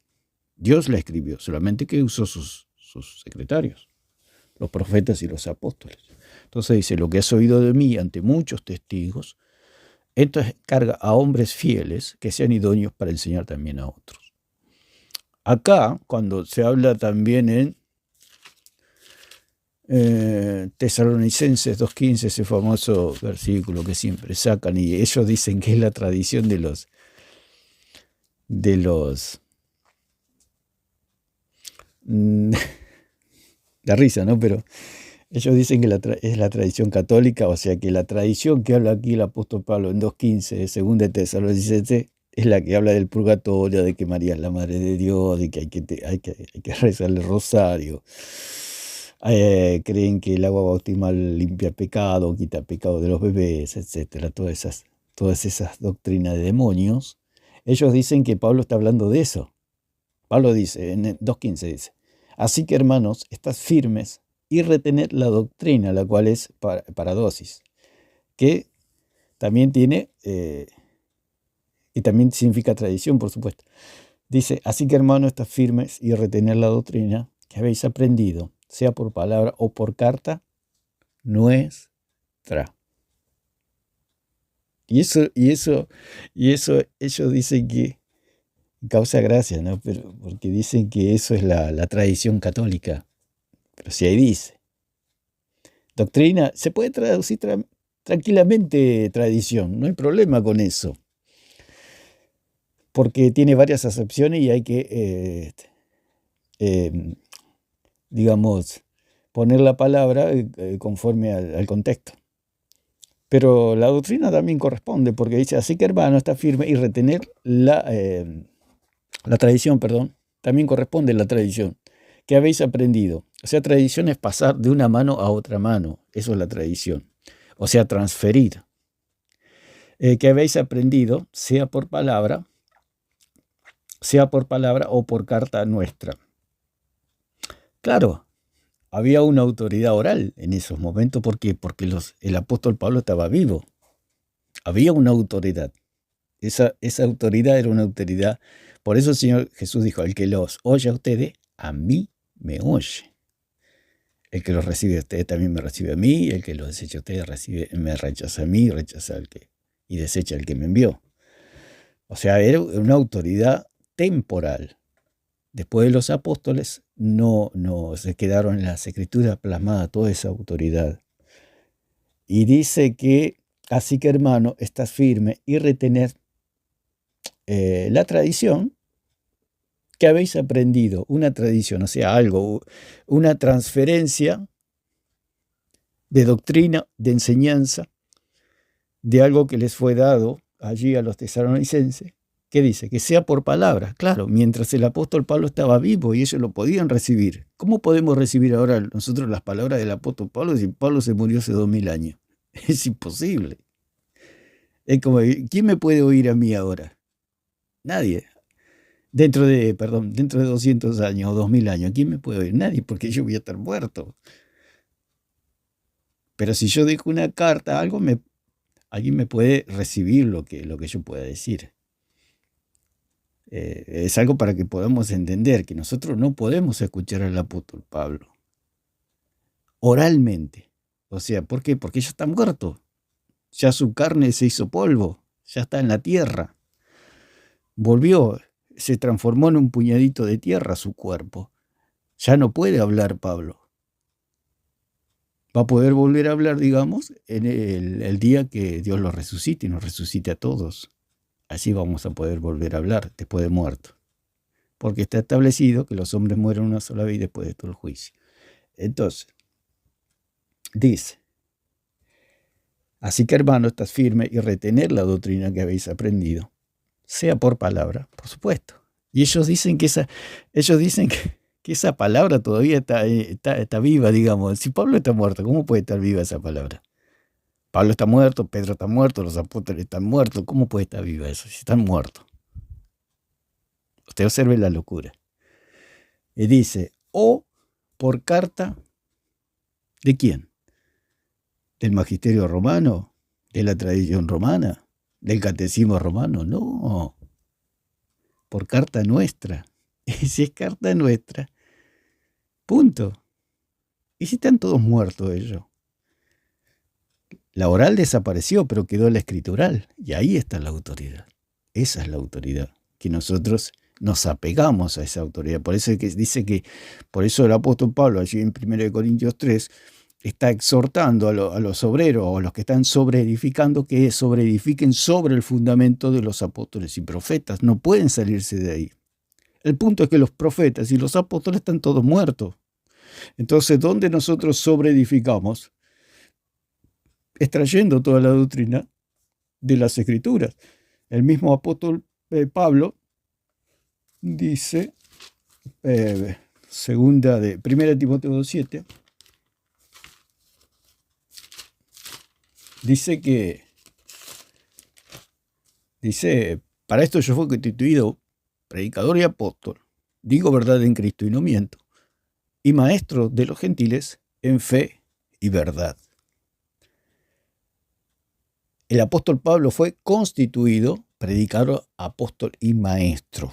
Dios la escribió, solamente que usó sus secretarios, los profetas y los apóstoles. Entonces dice, lo que has oído de mí ante muchos testigos, entonces carga a hombres fieles que sean idóneos para enseñar también a otros. Acá, cuando se habla también en Tesalonicenses 2.15, ese famoso versículo que siempre sacan, y ellos dicen que es la tradición de los da risa, ¿no? Pero ellos dicen que es la tradición católica, o sea que la tradición que habla aquí el apóstol Pablo en 2.15, según de Tesalonicenses, es la que habla del purgatorio, de que María es la Madre de Dios, de que hay que rezar el rosario. Creen que el agua bautismal limpia pecado, quita pecado de los bebés, etcétera. Todas esas doctrinas de demonios. Ellos dicen que Pablo está hablando de eso. Pablo dice, en 2.15 dice, así que hermanos, estad firmes y retened la doctrina, la cual es paradosis, que también tiene, y también significa tradición, por supuesto. Dice, así que hermanos, estad firmes y retened la doctrina que habéis aprendido, sea por palabra o por carta nuestra. Y eso ellos dicen que causa gracia, ¿no? Pero porque dicen que eso es la tradición católica. Pero si ahí dice, doctrina, se puede traducir tranquilamente tradición, no hay problema con eso. Porque tiene varias acepciones y hay que, digamos, poner la palabra conforme al contexto. Pero la doctrina también corresponde, porque dice, así que hermano, está firme y retener la tradición, también corresponde la tradición que habéis aprendido. O sea, tradición es pasar de una mano a otra mano, eso es la tradición. O sea, transferir. Que habéis aprendido, sea por palabra o por carta nuestra. Claro, había una autoridad oral en esos momentos. ¿Por qué? Porque el apóstol Pablo estaba vivo. Había una autoridad. Esa autoridad era una autoridad. Por eso el Señor Jesús dijo, el que los oye a ustedes, a mí me oye. El que los recibe a ustedes también me recibe a mí. El que los desecha a ustedes me rechaza a mí, rechaza y desecha al que me envió. O sea, era una autoridad temporal. Después de los apóstoles no se quedaron en las Escrituras plasmada toda esa autoridad. Y dice que, así que hermano, estás firme y retener la tradición que habéis aprendido, una tradición, o sea, algo, una transferencia de doctrina, de enseñanza, de algo que les fue dado allí a los tesalonicenses. ¿Qué dice? Que sea por palabras. Claro, mientras el apóstol Pablo estaba vivo y ellos lo podían recibir. ¿Cómo podemos recibir ahora nosotros las palabras del apóstol Pablo si Pablo se murió hace 2000 años? Es imposible. Es como, ¿quién me puede oír a mí ahora? Nadie. Dentro de 200 años o 2000 años, ¿quién me puede oír? Nadie, porque yo voy a estar muerto. Pero si yo dejo una carta, alguien me puede recibir lo que yo pueda decir. Es algo para que podamos entender que nosotros no podemos escuchar al apóstol Pablo oralmente. O sea, ¿por qué? Porque ya está muerto. Ya su carne se hizo polvo. Ya está en la tierra. Volvió. se transformó en un puñadito de tierra su cuerpo. Ya no puede hablar Pablo. Va a poder volver a hablar, digamos, en el día que Dios lo resucite y nos resucite a todos. Así vamos a poder volver a hablar después de muerto. Porque está establecido que los hombres mueren una sola vez después de todo el juicio. Entonces, dice, así que hermano, estás firme y retener la doctrina que habéis aprendido, sea por palabra, por supuesto. Y ellos dicen que esa palabra todavía está viva, digamos. Si Pablo está muerto, ¿cómo puede estar viva esa palabra? Pablo está muerto, Pedro está muerto, los apóstoles están muertos. ¿Cómo puede estar viva eso si están muertos? Usted observe la locura. Y dice, o por carta, ¿de quién? ¿Del magisterio romano? ¿De la tradición romana? ¿Del catecismo romano? No. Por carta nuestra. Y si es carta nuestra, punto. ¿Y si están todos muertos ellos? La oral desapareció, pero quedó la escritural. Y ahí está la autoridad. Esa es la autoridad. Que nosotros nos apegamos a esa autoridad. Por eso por eso el apóstol Pablo, allí en 1 Corintios 3, está exhortando a los obreros o a los que están sobreedificando que sobreedifiquen sobre el fundamento de los apóstoles y profetas. No pueden salirse de ahí. El punto es que los profetas y los apóstoles están todos muertos. Entonces, ¿dónde nosotros sobreedificamos? Extrayendo toda la doctrina de las Escrituras. El mismo apóstol Pablo dice, segunda de 1 Timoteo 2:7, dice, para esto yo fui constituido predicador y apóstol, digo verdad en Cristo y no miento, y maestro de los gentiles en fe y verdad. El apóstol Pablo fue constituido predicador, apóstol y maestro.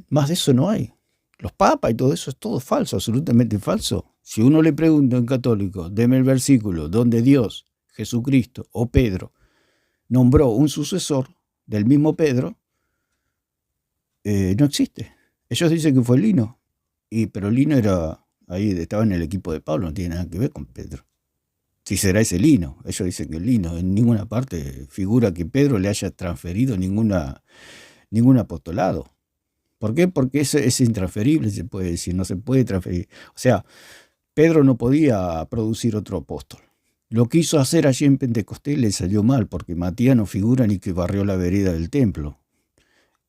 Más de eso no hay. Los papas y todo eso es todo falso, absolutamente falso. Si uno le pregunta a un católico, deme el versículo donde Dios, Jesucristo o Pedro nombró un sucesor del mismo Pedro, no existe. Ellos dicen que fue Lino, pero Lino estaba en el equipo de Pablo, no tiene nada que ver con Pedro. Si será ese Lino, ellos dicen que el Lino, en ninguna parte figura que Pedro le haya transferido ningún apostolado. ¿Por qué? Porque es intransferible, se puede decir, no se puede transferir. O sea, Pedro no podía producir otro apóstol. Lo quiso hacer allí en Pentecostés le salió mal, porque Matías no figura ni que barrió la vereda del templo.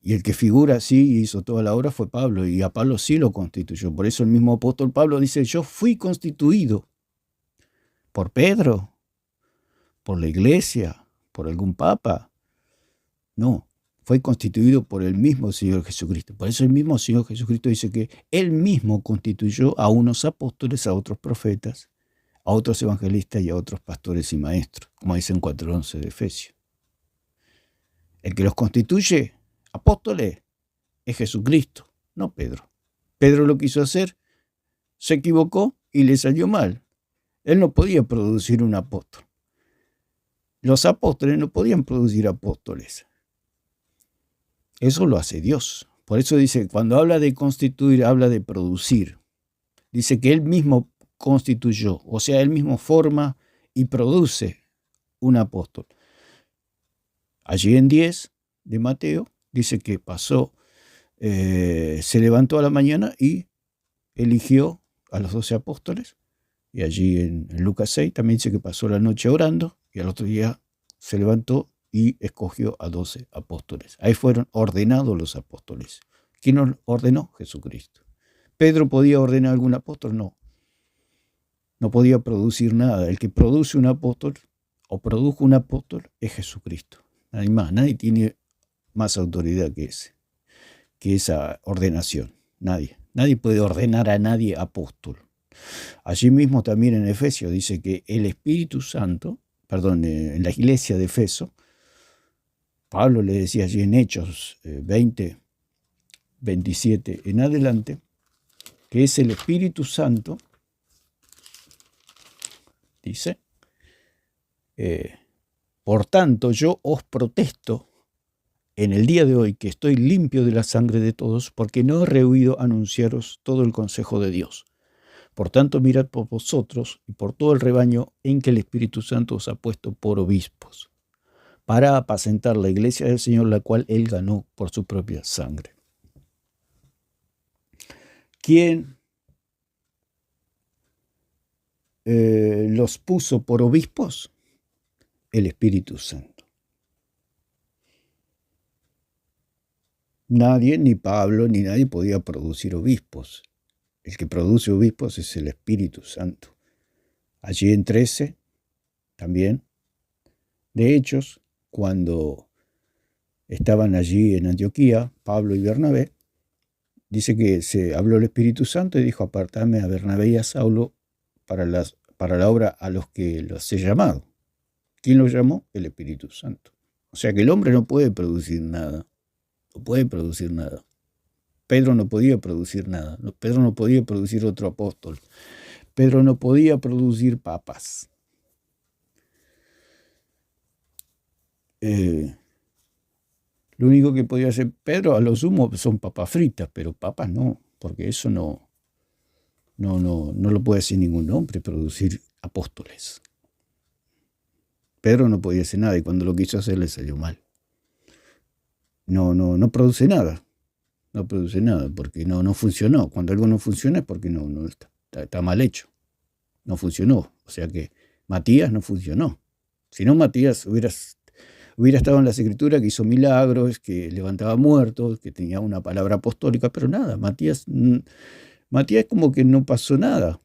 Y el que figura sí hizo toda la obra fue Pablo, y a Pablo sí lo constituyó. Por eso el mismo apóstol Pablo dice, yo fui constituido por Pedro, por la iglesia, por algún papa. No, fue constituido por el mismo Señor Jesucristo. Por eso el mismo Señor Jesucristo dice que Él mismo constituyó a unos apóstoles, a otros profetas, a otros evangelistas y a otros pastores y maestros, como dice en 4:11 de Efesios. El que los constituye apóstoles es Jesucristo, no Pedro. Pedro lo quiso hacer, se equivocó y le salió mal. Él no podía producir un apóstol. Los apóstoles no podían producir apóstoles. Eso lo hace Dios. Por eso dice, cuando habla de constituir, habla de producir. Dice que Él mismo constituyó, o sea, Él mismo forma y produce un apóstol. Allí en 10 de Mateo dice que pasó, se levantó a la mañana y eligió a los 12 apóstoles. Y allí en Lucas 6 también dice que pasó la noche orando y al otro día se levantó y escogió a 12 apóstoles. Ahí fueron ordenados los apóstoles. ¿Quién los ordenó? Jesucristo. ¿Pedro podía ordenar algún apóstol? No. No podía producir nada. El que produce un apóstol o produjo un apóstol es Jesucristo. Nadie más. Nadie tiene más autoridad que esa ordenación. Nadie. Nadie puede ordenar a nadie apóstol. Allí mismo también en Efesios dice que el Espíritu Santo, en la iglesia de Efeso, Pablo le decía allí en Hechos 20, 27 en adelante, que es el Espíritu Santo, dice, por tanto yo os protesto en el día de hoy que estoy limpio de la sangre de todos, porque no he rehuido anunciaros todo el consejo de Dios. Por tanto, mirad por vosotros y por todo el rebaño en que el Espíritu Santo os ha puesto por obispos, para apacentar la iglesia del Señor, la cual Él ganó por su propia sangre. ¿Quién los puso por obispos? El Espíritu Santo. Nadie, ni Pablo, ni nadie podía producir obispos. El que produce obispos es el Espíritu Santo. Allí en 13, también, de Hechos, cuando estaban allí en Antioquía, Pablo y Bernabé, dice que se habló el Espíritu Santo y dijo: apartadme a Bernabé y a Saulo para la obra a los que los he llamado. ¿Quién los llamó? El Espíritu Santo. O sea que el hombre no puede producir nada. No puede producir nada. Pedro no podía producir nada. Pedro no podía producir otro apóstol. Pedro no podía producir papas. Lo único que podía hacer Pedro, a lo sumo, son papas fritas, pero papas no, porque eso no lo puede hacer ningún hombre, producir apóstoles. Pedro no podía hacer nada y cuando lo quiso hacer le salió mal. No produce nada. No produce nada porque no funcionó. Cuando algo no funciona es porque no está mal hecho. No funcionó. O sea que Matías no funcionó. Si no, Matías hubiera estado en las Escrituras, que hizo milagros, que levantaba muertos, que tenía una palabra apostólica, pero nada. Matías como que no pasó nada.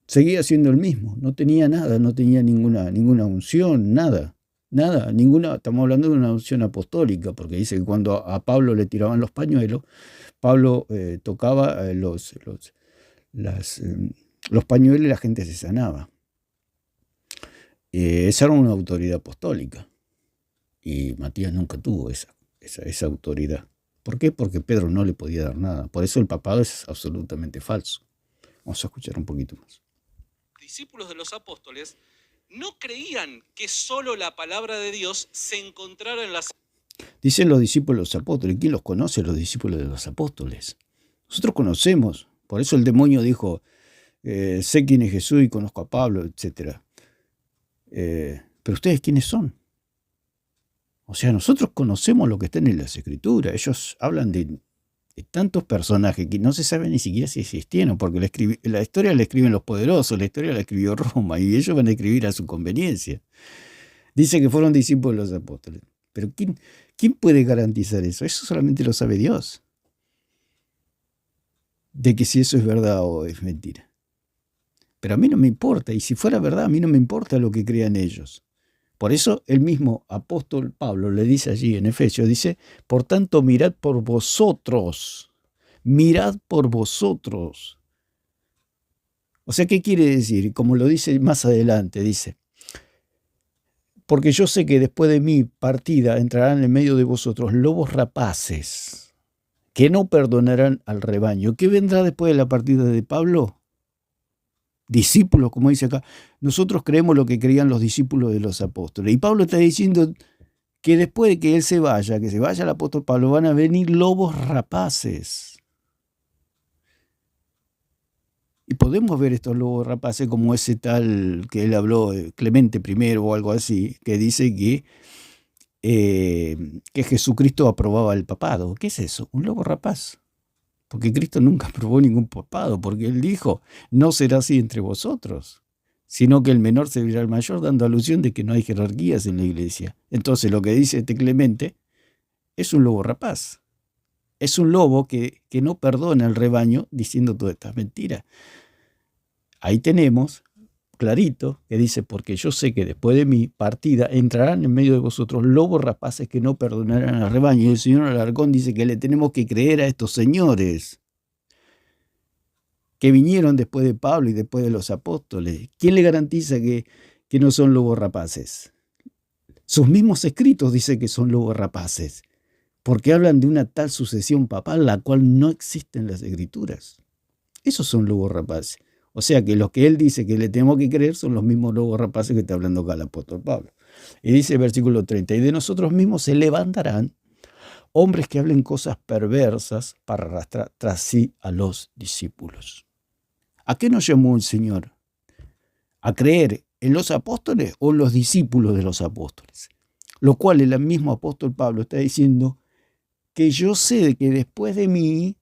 Seguía siendo el mismo. No tenía nada, no tenía ninguna unción, nada. Nada, ninguna. Estamos hablando de una unción apostólica, porque dice que cuando a Pablo le tiraban los pañuelos, Pablo tocaba los pañuelos y la gente se sanaba. Esa era una autoridad apostólica. Y Matías nunca tuvo esa autoridad. ¿Por qué? Porque Pedro no le podía dar nada. Por eso el papado es absolutamente falso. Vamos a escuchar un poquito más. Discípulos de los apóstoles no creían que solo la palabra de Dios se encontrara en las... Dicen los discípulos de los apóstoles. ¿Quién los conoce, los discípulos de los apóstoles? Nosotros conocemos. Por eso el demonio dijo: sé quién es Jesús y conozco a Pablo, etc. Pero ¿ustedes quiénes son? O sea, nosotros conocemos lo que está en las Escrituras. Ellos hablan de tantos personajes que no se sabe ni siquiera si existieron, porque la historia la escriben los poderosos, la historia la escribió Roma, y ellos van a escribir a su conveniencia. Dice que fueron discípulos de los apóstoles. Pero ¿quién puede garantizar eso? Eso solamente lo sabe Dios. De que si eso es verdad o es mentira. Pero a mí no me importa, y si fuera verdad, a mí no me importa lo que crean ellos. Por eso el mismo apóstol Pablo le dice allí en Efesios, dice: por tanto, mirad por vosotros. Mirad por vosotros. O sea, ¿qué quiere decir? Como lo dice más adelante, dice: porque yo sé que después de mi partida entrarán en medio de vosotros lobos rapaces, que no perdonarán al rebaño. ¿Qué vendrá después de la partida de Pablo? Discípulos, como dice acá. Nosotros creemos lo que creían los discípulos de los apóstoles. Y Pablo está diciendo que después de que él se vaya, que se vaya el apóstol Pablo, van a venir lobos rapaces. Y podemos ver estos lobos rapaces como ese tal que él habló, Clemente I o algo así, que dice que Jesucristo aprobaba el papado. ¿Qué es eso? Un lobo rapaz. Porque Cristo nunca aprobó ningún papado, porque Él dijo: no será así entre vosotros, sino que el menor servirá al mayor, dando alusión de que no hay jerarquías en la iglesia. Entonces lo que dice este Clemente es un lobo rapaz. Es un lobo que no perdona al rebaño diciendo todas estas mentiras. Ahí tenemos clarito que dice: porque yo sé que después de mi partida entrarán en medio de vosotros lobos rapaces que no perdonarán al rebaño. Y el señor Alarcón dice que le tenemos que creer a estos señores que vinieron después de Pablo y después de los apóstoles. ¿Quién le garantiza que no son lobos rapaces? Sus mismos escritos dicen que son lobos rapaces, porque hablan de una tal sucesión papal la cual no existe en las Escrituras. Esos son lobos rapaces. O sea que los que él dice que le tenemos que creer son los mismos lobos rapaces que está hablando acá el apóstol Pablo. Y dice el versículo 30, y de nosotros mismos se levantarán hombres que hablen cosas perversas para arrastrar tras sí a los discípulos. ¿A qué nos llamó el Señor? ¿A creer en los apóstoles o en los discípulos de los apóstoles? Lo cual el mismo apóstol Pablo está diciendo que yo sé de que después de mi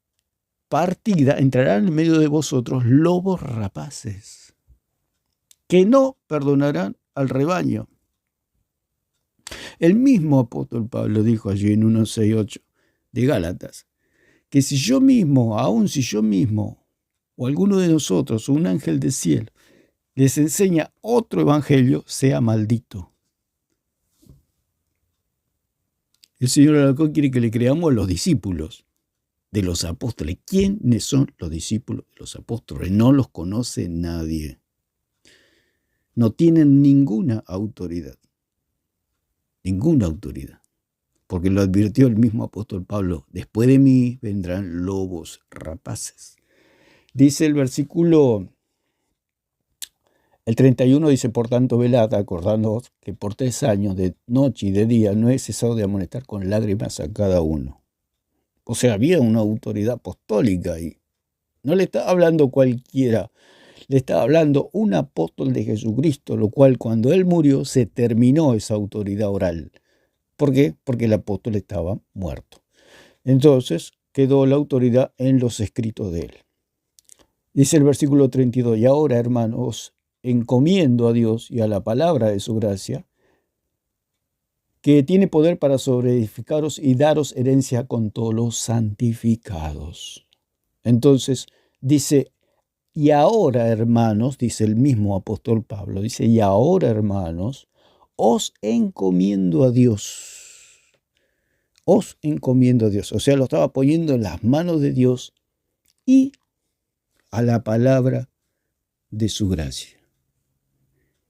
partida entrarán en medio de vosotros lobos rapaces, que no perdonarán al rebaño. El mismo apóstol Pablo dijo allí en 1:6-8 de Gálatas, que si yo mismo, aun si yo mismo, o alguno de nosotros, o un ángel del cielo, les enseña otro evangelio, sea maldito. El Señor Alarcón quiere que le creamos a los discípulos de los apóstoles. ¿Quiénes son los discípulos de los apóstoles? No los conoce nadie. No tienen ninguna autoridad. Ninguna autoridad. Porque lo advirtió el mismo apóstol Pablo. Después de mí vendrán lobos rapaces. Dice el versículo, el 31 dice, por tanto, velad, acordándoos que por 3 años de noche y de día no he cesado de amonestar con lágrimas a cada uno. O sea, había una autoridad apostólica ahí. No le estaba hablando cualquiera, le estaba hablando un apóstol de Jesucristo, lo cual cuando él murió se terminó esa autoridad oral. ¿Por qué? Porque el apóstol estaba muerto. Entonces quedó la autoridad en los escritos de él. Dice el versículo 32, y ahora, hermanos, encomiendo a Dios y a la palabra de su gracia, que tiene poder para sobreedificaros y daros herencia con todos los santificados. Entonces dice, y ahora, hermanos, dice el mismo apóstol Pablo, dice, y ahora, hermanos, os encomiendo a Dios. Os encomiendo a Dios. O sea, lo estaba poniendo en las manos de Dios y a la palabra de su gracia.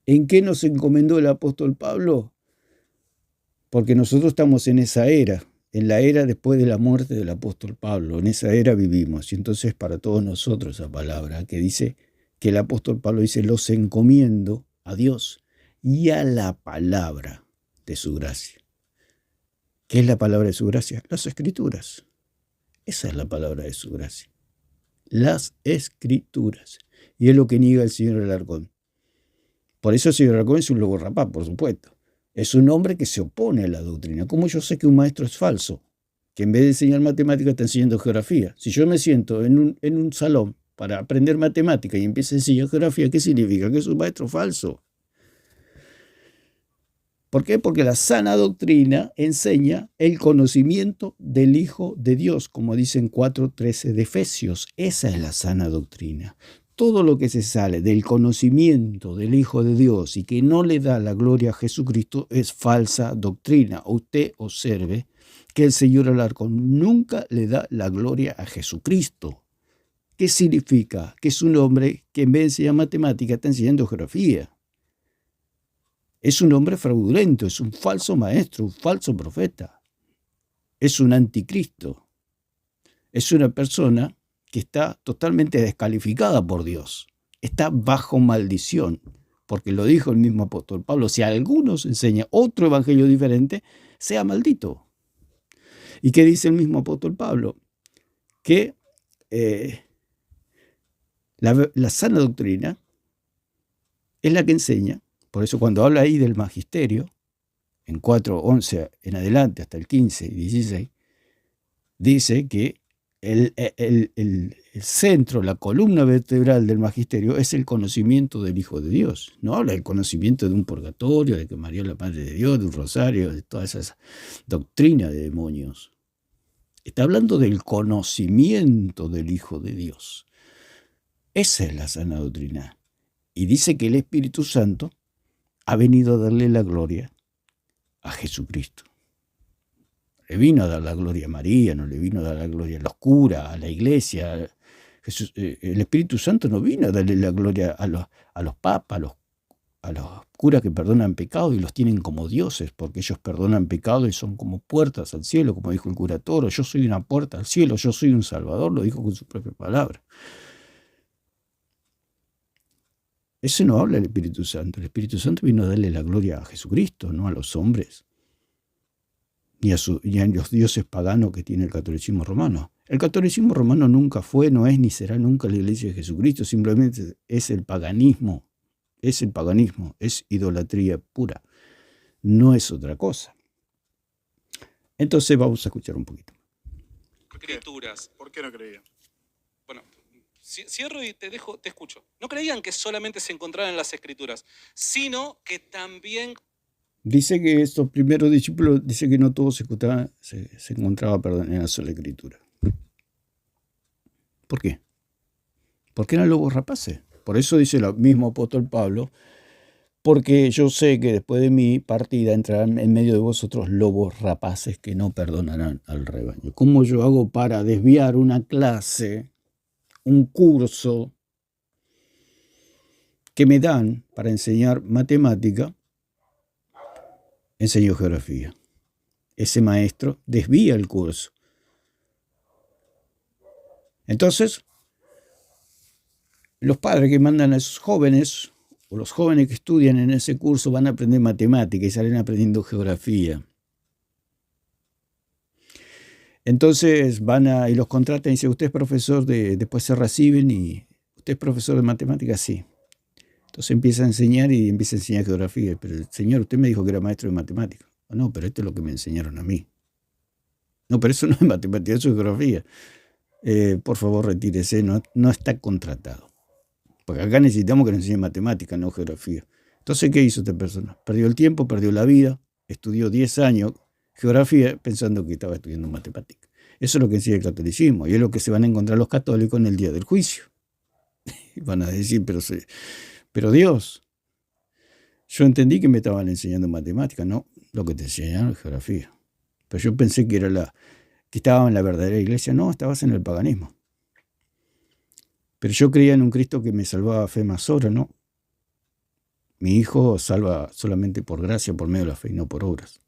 ¿En qué nos encomendó el apóstol Pablo? Porque nosotros estamos en esa era, en la era después de la muerte del apóstol Pablo. En esa era vivimos. Y entonces para todos nosotros esa palabra que dice, que el apóstol Pablo dice, los encomiendo a Dios y a la palabra de su gracia. ¿Qué es la palabra de su gracia? Las Escrituras. Esa es la palabra de su gracia. Las Escrituras. Y es lo que niega el señor Alarcón. Por eso el señor Alarcón es un lobo rapaz, por supuesto. Es un hombre que se opone a la doctrina. ¿Cómo yo sé que un maestro es falso? Que en vez de enseñar matemática está enseñando geografía. Si yo me siento en un salón para aprender matemática y empiezo a enseñar geografía, ¿qué significa? Que es un maestro falso. ¿Por qué? Porque la sana doctrina enseña el conocimiento del Hijo de Dios, como dice en 4:13 de Efesios. Esa es la sana doctrina. Todo lo que se sale del conocimiento del Hijo de Dios y que no le da la gloria a Jesucristo es falsa doctrina. Usted observe que el señor Alarcón nunca le da la gloria a Jesucristo. ¿Qué significa? Que es un hombre que en vez de enseñar matemática está enseñando geografía. Es un hombre fraudulento, es un falso maestro, un falso profeta. Es un anticristo. Es una persona que está totalmente descalificada por Dios. Está bajo maldición, porque lo dijo el mismo apóstol Pablo, si a algunos enseña otro evangelio diferente, sea maldito. ¿Y qué dice el mismo apóstol Pablo? Que la sana doctrina es la que enseña. Por eso cuando habla ahí del magisterio, en 4:11 en adelante hasta el 15 y 16, dice que el centro, la columna vertebral del magisterio es el conocimiento del Hijo de Dios. No habla del conocimiento de un purgatorio, de que María es la Madre de Dios, de un rosario, de toda esa doctrina de demonios. Está hablando del conocimiento del Hijo de Dios. Esa es la sana doctrina. Y dice que el Espíritu Santo ha venido a darle la gloria a Jesucristo. Le vino a dar la gloria a María, no le vino a dar la gloria a los curas, a la iglesia. El Espíritu Santo no vino a darle la gloria a los papas, a los curas que perdonan pecados y los tienen como dioses, porque ellos perdonan pecados y son como puertas al cielo, como dijo el cura Toro. Yo soy una puerta al cielo, yo soy un salvador, lo dijo con su propia palabra. Eso no habla el Espíritu Santo. El Espíritu Santo vino a darle la gloria a Jesucristo, no a los hombres. ni a los dioses paganos que tiene el catolicismo romano. El catolicismo romano nunca fue, no es ni será nunca la iglesia de Jesucristo, simplemente es el paganismo, es idolatría pura, no es otra cosa. Entonces vamos a escuchar un poquito. Escrituras. ¿Por qué no creían? Bueno, cierro y te escucho. No creían que solamente se encontraban en las escrituras, sino que también... Dice que estos primeros discípulos, dice que no todos se encontraba en la sola escritura. ¿Por qué? Porque eran lobos rapaces. Por eso dice el mismo apóstol Pablo, porque yo sé que después de mi partida entrarán en medio de vosotros lobos rapaces que no perdonarán al rebaño. ¿Cómo yo hago para desviar una clase, un curso que me dan para enseñar matemática? Enseño geografía. Ese maestro desvía el curso. Entonces, los padres que mandan a esos jóvenes, o los jóvenes que estudian en ese curso, van a aprender matemática y salen aprendiendo geografía. Entonces y los contratan y dicen, usted es profesor después se reciben y usted es profesor de matemáticas, sí. Entonces empieza a enseñar geografía. Pero señor, usted me dijo que era maestro de matemáticas. No, pero esto es lo que me enseñaron a mí. No, pero eso no es matemática, eso es geografía. Por favor, retírese, no está contratado. Porque acá necesitamos que nos enseñe matemática, no geografía. Entonces, ¿qué hizo esta persona? Perdió el tiempo, perdió la vida, estudió 10 años geografía pensando que estaba estudiando matemática. Eso es lo que enseña el catolicismo y es lo que se van a encontrar los católicos en el día del juicio. Y van a decir, pero Dios, yo entendí que me estaban enseñando matemática, no, lo que te enseñaron es geografía. Pero yo pensé que estaba en la verdadera iglesia, no, estabas en el paganismo. Pero yo creía en un Cristo que me salvaba fe más obra, ¿no? Mi hijo salva solamente por gracia, por medio de la fe y no por obras.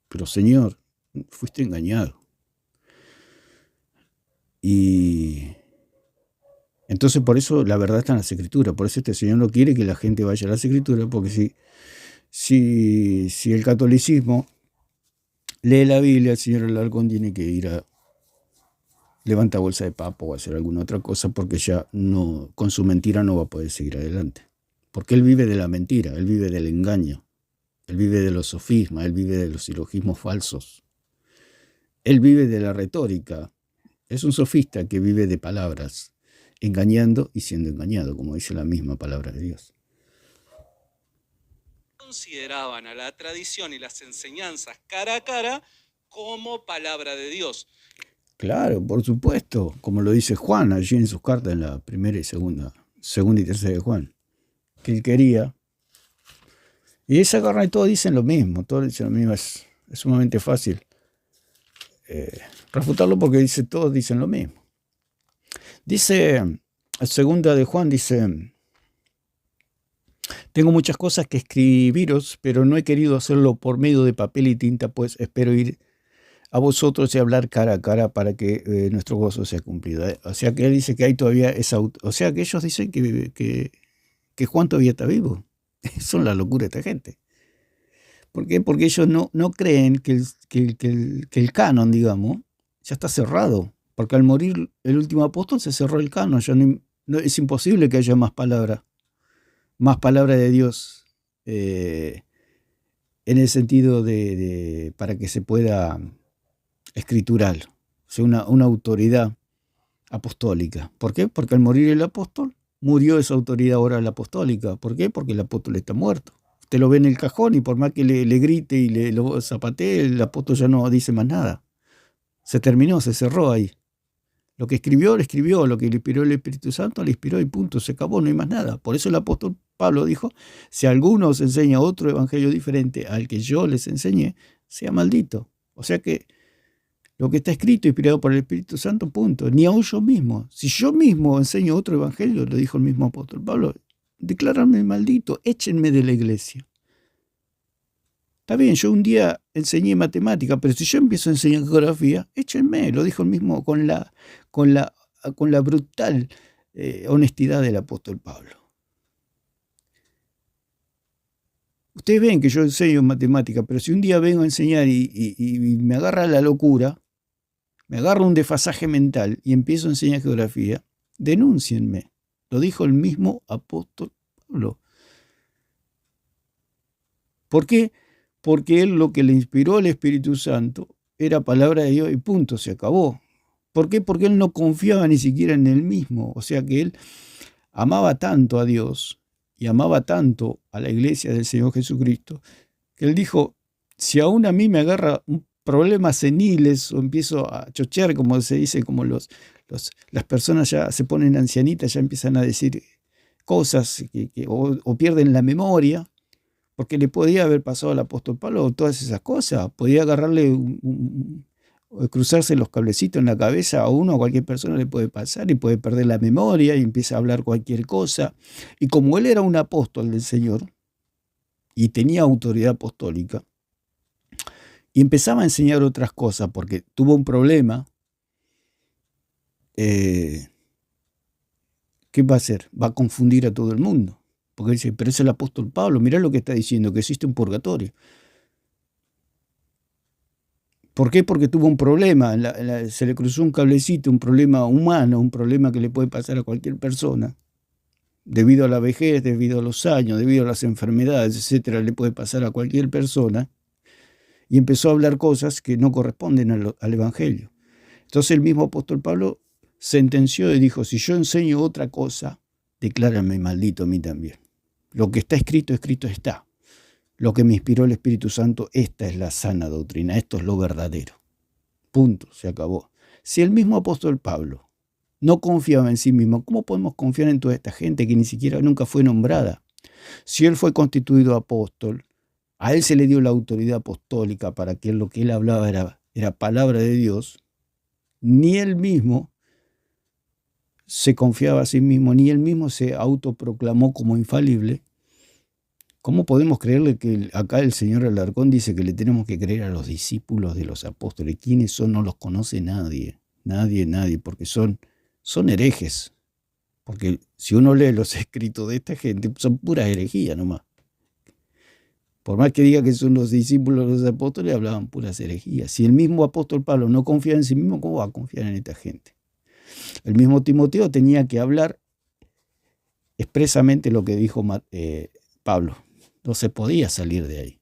Pero Señor, fuiste engañado. Y entonces por eso la verdad está en las Escrituras. Por eso este Señor no quiere que la gente vaya a las Escrituras, porque si el catolicismo lee la Biblia, el Señor Alarcón tiene que ir a levantar bolsa de papa o hacer alguna otra cosa, porque ya no, con su mentira no va a poder seguir adelante. Porque él vive de la mentira, él vive del engaño, él vive de los sofismas, él vive de los silogismos falsos, él vive de la retórica. Es un sofista que vive de palabras, engañando y siendo engañado, como dice la misma palabra de Dios. Consideraban a la tradición y las enseñanzas cara a cara como palabra de Dios. Claro, por supuesto, como lo dice Juan allí en sus cartas, en la primera y segunda y tercera de Juan, que él quería. Y esa carne todos dicen lo mismo, es sumamente fácil refutarlo porque todos dicen lo mismo. Dice, segunda de Juan dice, tengo muchas cosas que escribiros, pero no he querido hacerlo por medio de papel y tinta, pues espero ir a vosotros y hablar cara a cara para que nuestro gozo sea cumplido. O sea que él dice que hay todavía o sea que ellos dicen que Juan todavía está vivo. Son la locura de esta gente. ¿Por qué? Porque ellos no creen que el canon, digamos, ya está cerrado. Porque al morir el último apóstol se cerró el canon. Ya es imposible que haya más palabra de Dios en el sentido de para que se pueda escritural, o sea, una autoridad apostólica. ¿Por qué? Porque al morir el apóstol, murió esa autoridad oral apostólica. ¿Por qué? Porque el apóstol está muerto. Usted lo ve en el cajón y por más que le grite y lo zapatee, el apóstol ya no dice más nada. Se terminó, se cerró ahí. Lo que escribió, lo escribió. Lo que le inspiró el Espíritu Santo, le inspiró y punto, se acabó, no hay más nada. Por eso el apóstol Pablo dijo, si alguno os enseña otro evangelio diferente al que yo les enseñé, sea maldito. O sea que lo que está escrito, inspirado por el Espíritu Santo, punto. Ni aún yo mismo. Si yo mismo enseño otro evangelio, lo dijo el mismo apóstol Pablo, declararme maldito, échenme de la iglesia. Está bien, yo un día enseñé matemática, pero si yo empiezo a enseñar geografía, échenme, lo dijo el mismo con la brutal honestidad del apóstol Pablo. Ustedes ven que yo enseño matemática, pero si un día vengo a enseñar y me agarra la locura, me agarra un desfasaje mental y empiezo a enseñar geografía, denúncienme. Lo dijo el mismo apóstol Pablo. ¿Por qué? Porque él lo que le inspiró al Espíritu Santo era palabra de Dios y punto, se acabó. ¿Por qué? Porque él no confiaba ni siquiera en él mismo. O sea que él amaba tanto a Dios y amaba tanto a la iglesia del Señor Jesucristo, que él dijo, si aún a mí me agarra un problema seniles o empiezo a chochear, como se dice, como las personas ya se ponen ancianitas, ya empiezan a decir cosas o pierden la memoria, porque le podía haber pasado al apóstol Pablo todas esas cosas, podía agarrarle cruzarse los cablecitos en la cabeza a uno, a cualquier persona le puede pasar y puede perder la memoria y empieza a hablar cualquier cosa. Y como él era un apóstol del Señor y tenía autoridad apostólica, y empezaba a enseñar otras cosas porque tuvo un problema, ¿qué va a hacer? Va a confundir a todo el mundo. Porque dice, pero es el apóstol Pablo, mirá lo que está diciendo, que existe un purgatorio. ¿Por qué? Porque tuvo un problema, se le cruzó un cablecito, un problema humano, un problema que le puede pasar a cualquier persona. Debido a la vejez, debido a los años, debido a las enfermedades, etcétera, le puede pasar a cualquier persona. Y empezó a hablar cosas que no corresponden al Evangelio. Entonces el mismo apóstol Pablo sentenció y dijo, si yo enseño otra cosa, declárame maldito a mí también. Lo que está escrito, escrito está. Lo que me inspiró el Espíritu Santo, esta es la sana doctrina, esto es lo verdadero. Punto, se acabó. Si el mismo apóstol Pablo no confiaba en sí mismo, ¿cómo podemos confiar en toda esta gente que ni siquiera nunca fue nombrada? Si él fue constituido apóstol, a él se le dio la autoridad apostólica para que lo que él hablaba era palabra de Dios, ni él mismo se confiaba a sí mismo, ni él mismo se autoproclamó como infalible. ¿Cómo podemos creerle que acá el señor Alarcón dice que le tenemos que creer a los discípulos de los apóstoles? ¿Quiénes son? No los conoce nadie, nadie, porque son herejes. Porque si uno lee los escritos de esta gente, son puras herejías nomás. Por más que diga que son los discípulos de los apóstoles, hablaban puras herejías. Si el mismo apóstol Pablo no confía en sí mismo, ¿cómo va a confiar en esta gente? El mismo Timoteo tenía que hablar expresamente lo que dijo Pablo. No se podía salir de ahí.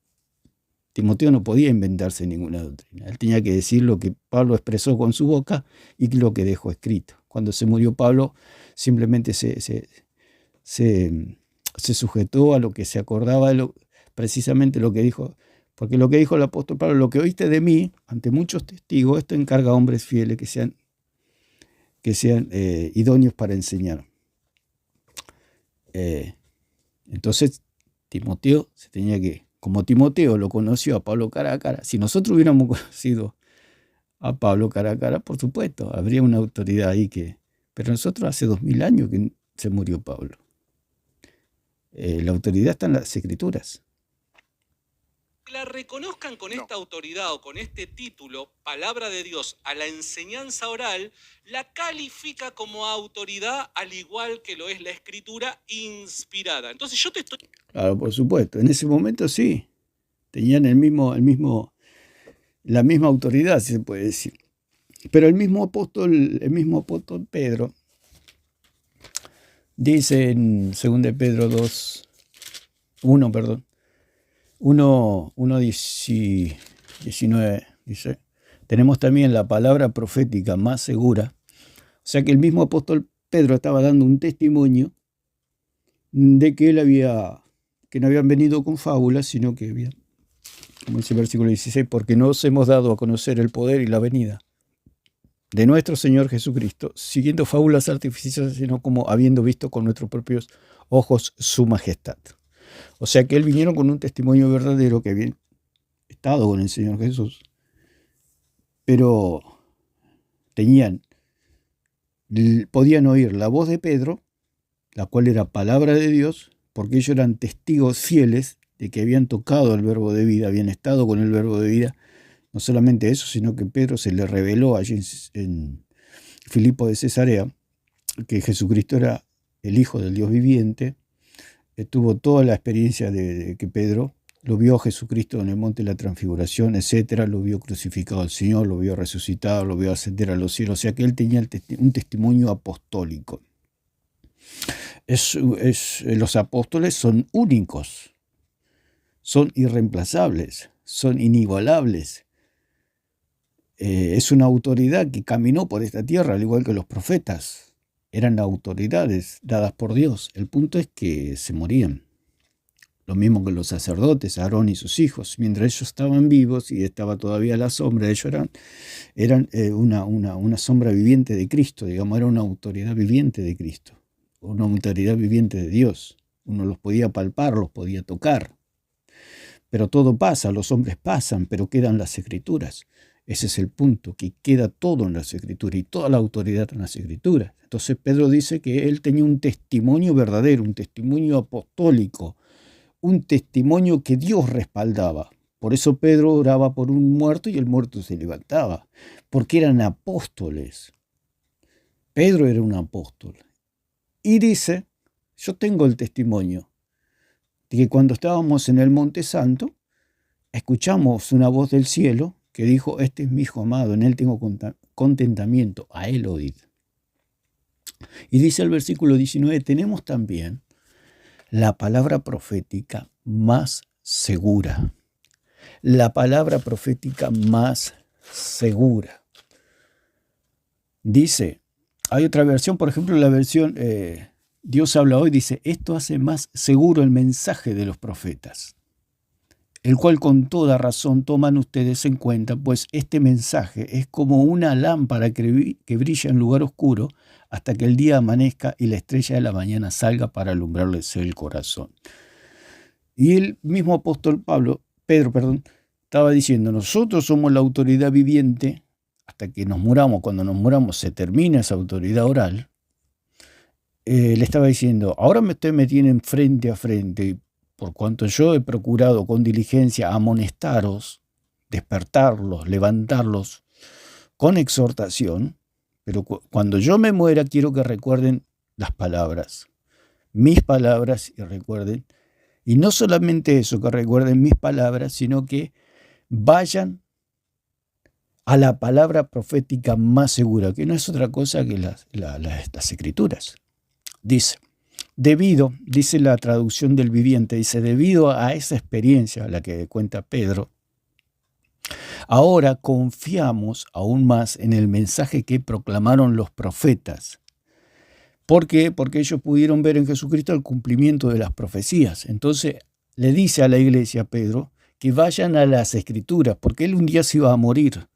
Timoteo no podía inventarse ninguna doctrina. Él tenía que decir lo que Pablo expresó con su boca y lo que dejó escrito. Cuando se murió Pablo, simplemente se sujetó a lo que se acordaba de precisamente lo que dijo. Porque lo que dijo el apóstol Pablo, lo que oíste de mí, ante muchos testigos, esto encarga a hombres fieles que sean idóneos para enseñar. Entonces, Timoteo se tenía que, como Timoteo lo conoció a Pablo cara a cara, si nosotros hubiéramos conocido a Pablo cara a cara, por supuesto, habría una autoridad ahí pero nosotros hace 2000 años que se murió Pablo. La autoridad está en las Escrituras. La reconozcan con esta autoridad o con este título, palabra de Dios, a la enseñanza oral, la califica como autoridad al igual que lo es la escritura inspirada. Entonces yo te estoy... Claro, por supuesto. En ese momento sí. Tenían la misma autoridad, si se puede decir. Pero el mismo apóstol Pedro dice en 2 Pedro 1:19 dice, tenemos también la palabra profética más segura. O sea que el mismo apóstol Pedro estaba dando un testimonio de que que no habían venido con fábulas, sino que habían, como dice el versículo 16, porque no os hemos dado a conocer el poder y la venida de nuestro Señor Jesucristo, siguiendo fábulas artificiosas, sino como habiendo visto con nuestros propios ojos su majestad. O sea que él vinieron con un testimonio verdadero que habían estado con el Señor Jesús, pero podían oír la voz de Pedro, la cual era palabra de Dios, porque ellos eran testigos fieles de que habían tocado el verbo de vida, habían estado con el verbo de vida. No solamente eso, sino que Pedro se le reveló allí en Filipo de Cesarea que Jesucristo era el Hijo del Dios viviente. Tuvo toda la experiencia de que Pedro Lo vio a Jesucristo en el monte de la transfiguración, etcétera, lo vio crucificado al Señor, lo vio resucitado, lo vio ascender a los cielos, o sea que él tenía un testimonio apostólico. Los apóstoles son únicos, son irreemplazables, son inigualables. Es una autoridad que caminó por esta tierra, al igual que los profetas. Eran autoridades dadas por Dios. El punto es que se morían. Lo mismo que los sacerdotes, Aarón y sus hijos. Mientras ellos estaban vivos y estaba todavía la sombra, ellos eran una sombra viviente de Cristo, digamos, era una autoridad viviente de Cristo, una autoridad viviente de Dios. Uno los podía palpar, los podía tocar. Pero todo pasa, los hombres pasan, pero quedan las Escrituras. Ese es el punto, que queda todo en las Escrituras y toda la autoridad en las Escrituras. Entonces Pedro dice que él tenía un testimonio verdadero, un testimonio apostólico, un testimonio que Dios respaldaba. Por eso Pedro oraba por un muerto y el muerto se levantaba, porque eran apóstoles. Pedro era un apóstol. Y dice, yo tengo el testimonio de que cuando estábamos en el Monte Santo, escuchamos una voz del cielo que dijo, este es mi Hijo amado, en él tengo contentamiento, a él oíd. Y dice el versículo 19, tenemos también la palabra profética más segura. La palabra profética más segura. Dice, hay otra versión, por ejemplo, la versión Dios habla hoy, dice, esto hace más seguro el mensaje de los profetas, el cual con toda razón toman ustedes en cuenta, pues este mensaje es como una lámpara que brilla en lugar oscuro hasta que el día amanezca y la estrella de la mañana salga para alumbrarles el corazón. Y el mismo apóstol Pedro, estaba diciendo, nosotros somos la autoridad viviente hasta que nos muramos. Cuando nos muramos se termina esa autoridad oral. Le estaba diciendo, ahora ustedes me tienen frente a frente, por cuanto yo he procurado con diligencia amonestaros, despertarlos, levantarlos con exhortación, pero cuando yo me muera quiero que recuerden las palabras, mis palabras, y recuerden, y no solamente eso, que recuerden mis palabras, sino que vayan a la palabra profética más segura, que no es otra cosa que las Escrituras. Dice la traducción del Viviente, dice, debido a esa experiencia a la que cuenta Pedro, ahora confiamos aún más en el mensaje que proclamaron los profetas. ¿Por qué? Porque ellos pudieron ver en Jesucristo el cumplimiento de las profecías. Entonces le dice a la iglesia, Pedro, que vayan a las Escrituras, porque él un día se iba a morir.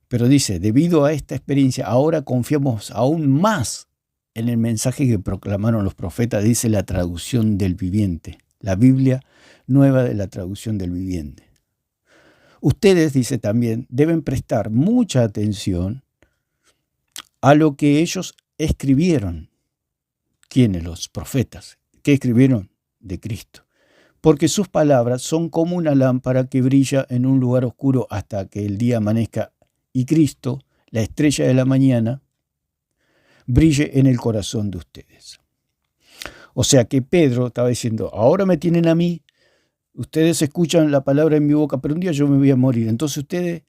Pero dice, debido a esta experiencia, ahora confiamos aún más en el mensaje que proclamaron los profetas, dice la traducción del Viviente, la Biblia nueva de la traducción del Viviente. Ustedes, dice también, deben prestar mucha atención a lo que ellos escribieron. ¿Quiénes? Los profetas. ¿Qué escribieron? De Cristo. Porque sus palabras son como una lámpara que brilla en un lugar oscuro hasta que el día amanezca y Cristo, la estrella de la mañana, brille en el corazón de ustedes. O sea que Pedro estaba diciendo, ahora me tienen a mí, ustedes escuchan la palabra en mi boca, pero un día yo me voy a morir. Entonces ustedes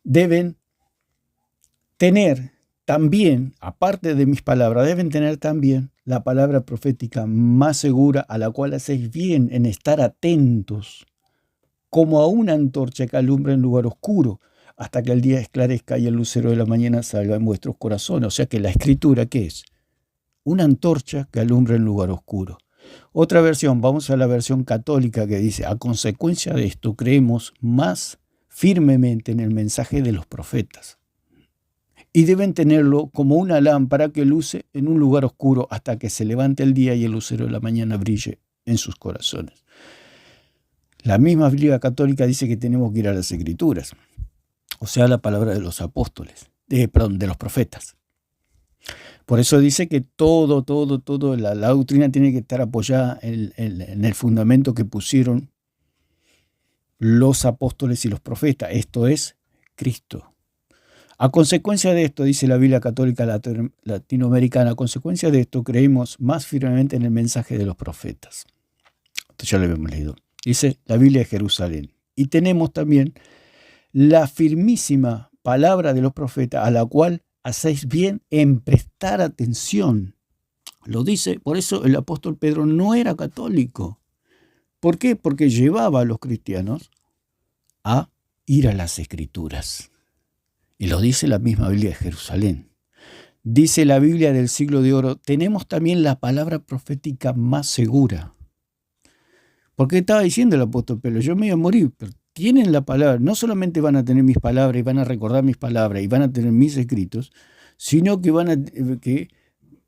deben tener también, aparte de mis palabras, deben tener también la palabra profética más segura, a la cual hacéis bien en estar atentos, como a una antorcha que alumbra en lugar oscuro, hasta que el día esclarezca y el lucero de la mañana salga en vuestros corazones. O sea que la Escritura, ¿qué es? Una antorcha que alumbra en lugar oscuro. Otra versión, vamos a la versión católica que dice, a consecuencia de esto creemos más firmemente en el mensaje de los profetas. Y deben tenerlo como una lámpara que luce en un lugar oscuro hasta que se levante el día y el lucero de la mañana brille en sus corazones. La misma Biblia católica dice que tenemos que ir a las Escrituras, o sea, la palabra de los apóstoles, de los profetas. Por eso dice que todo, la doctrina tiene que estar apoyada en el fundamento que pusieron los apóstoles y los profetas, esto es Cristo. A consecuencia de esto, dice la Biblia católica latinoamericana, a consecuencia de esto creemos más firmemente en el mensaje de los profetas. esto ya lo habíamos leído. Dice la Biblia de Jerusalén. Y tenemos también la firmísima palabra de los profetas, a la cual hacéis bien en prestar atención. Lo dice, por eso el apóstol Pedro no era católico. ¿Por qué? Porque llevaba a los cristianos a ir a las Escrituras. Y lo dice la misma Biblia de Jerusalén. Dice la Biblia del siglo de oro, tenemos también la palabra profética más segura. Porque estaba diciendo el apóstol Pedro, yo me voy a morir, pero tienen la palabra, no solamente van a tener mis palabras y van a recordar mis palabras y van a tener mis escritos, sino que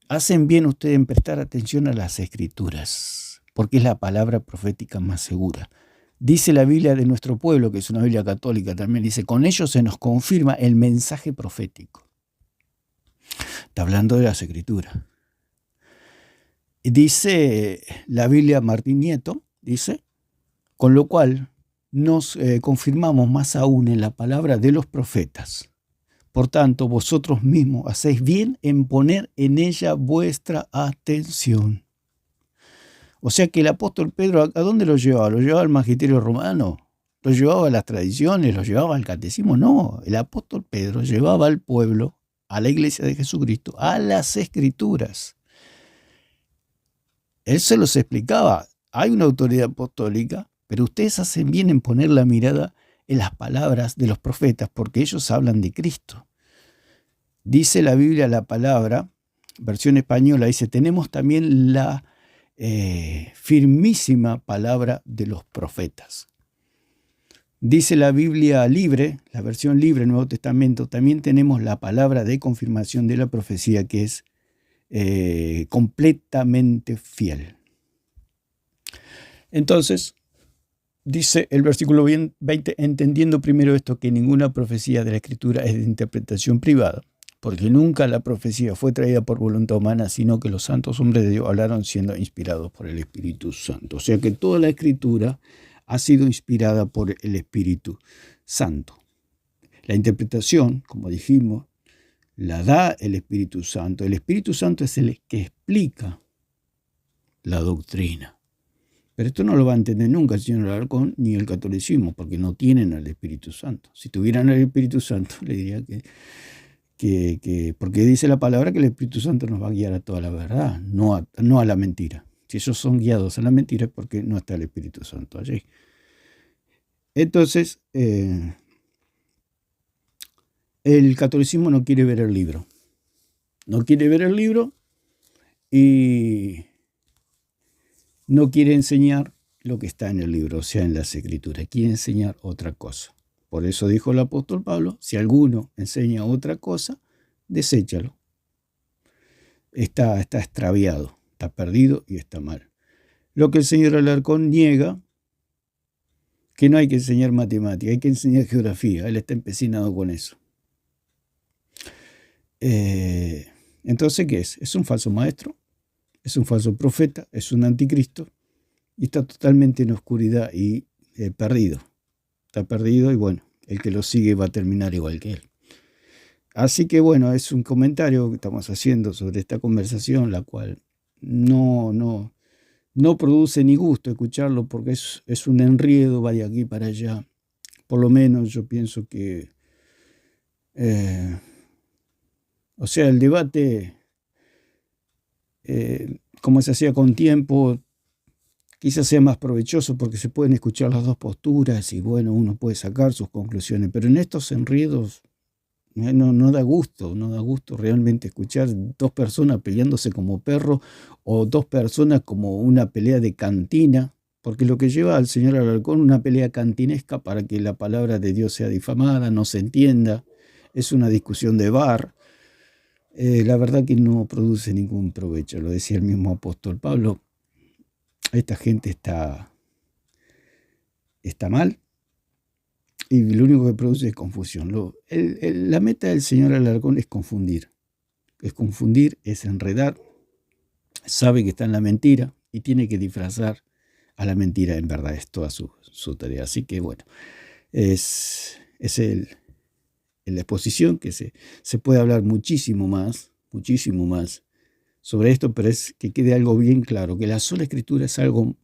hacen bien ustedes en prestar atención a las Escrituras, porque es la palabra profética más segura. Dice la Biblia de nuestro pueblo, que es una Biblia católica también, dice, con ello se nos confirma el mensaje profético. Está hablando de las Escrituras. Dice la Biblia Martín Nieto, dice, con lo cual nos confirmamos más aún en la palabra de los profetas. Por tanto, vosotros mismos hacéis bien en poner en ella vuestra atención. O sea que el apóstol Pedro, ¿a dónde lo llevaba? ¿Lo llevaba al magisterio romano? ¿Lo llevaba a las tradiciones? ¿Lo llevaba al catecismo? No, el apóstol Pedro llevaba al pueblo, a la iglesia de Jesucristo, a las Escrituras. Él se los explicaba. Hay una autoridad apostólica, pero ustedes hacen bien en poner la mirada en las palabras de los profetas, porque ellos hablan de Cristo. Dice la Biblia la palabra, versión española, dice, tenemos también la firmísima palabra de los profetas. Dice la Biblia libre, la versión libre del Nuevo Testamento, también tenemos la palabra de confirmación de la profecía que es completamente fiel. Entonces, dice el versículo 20, entendiendo primero esto, que ninguna profecía de la Escritura es de interpretación privada, porque nunca la profecía fue traída por voluntad humana, sino que los santos hombres de Dios hablaron siendo inspirados por el Espíritu Santo. O sea que toda la Escritura ha sido inspirada por el Espíritu Santo. La interpretación, como dijimos, la da el Espíritu Santo. El Espíritu Santo es el que explica la doctrina. Pero esto no lo va a entender nunca el señor Alarcón ni el catolicismo, porque no tienen al Espíritu Santo. Si tuvieran al Espíritu Santo, le diría que porque dice la palabra que el Espíritu Santo nos va a guiar a toda la verdad, no a la mentira. Si ellos son guiados a la mentira es porque no está el Espíritu Santo allí. Entonces, el catolicismo no quiere ver el libro. No quiere ver el libro y no quiere enseñar lo que está en el libro, o sea, en las Escrituras. Quiere enseñar otra cosa. Por eso dijo el apóstol Pablo, si alguno enseña otra cosa, deséchalo. Está extraviado, está perdido y está mal. Lo que el señor Alarcón niega, que no hay que enseñar matemática, hay que enseñar geografía. Él está empecinado con eso. Entonces, ¿qué es? Es un falso maestro, es un falso profeta, es un anticristo y está totalmente en oscuridad y perdido. Está perdido y bueno, el que lo sigue va a terminar igual que él. Así que bueno, es un comentario que estamos haciendo sobre esta conversación, la cual no produce ni gusto escucharlo porque es un enredo, va de aquí para allá. Por lo menos yo pienso que, o sea, el debate, como se hacía con tiempo, quizás sea más provechoso porque se pueden escuchar las dos posturas y bueno, uno puede sacar sus conclusiones, pero en estos enredos no da gusto realmente escuchar dos personas peleándose como perros o dos personas como una pelea de cantina, porque lo que lleva al señor Alarcón una pelea cantinesca para que la palabra de Dios sea difamada, no se entienda, es una discusión de bar. La verdad que no produce ningún provecho, lo decía el mismo apóstol Pablo. Esta gente está mal y lo único que produce es confusión. La meta del señor Alarcón es confundir. Es enredar, sabe que está en la mentira y tiene que disfrazar a la mentira en verdad. Es toda su tarea. Así que bueno, es la exposición que se puede hablar muchísimo más sobre esto, pero es que quede algo bien claro, que la sola Escritura es algo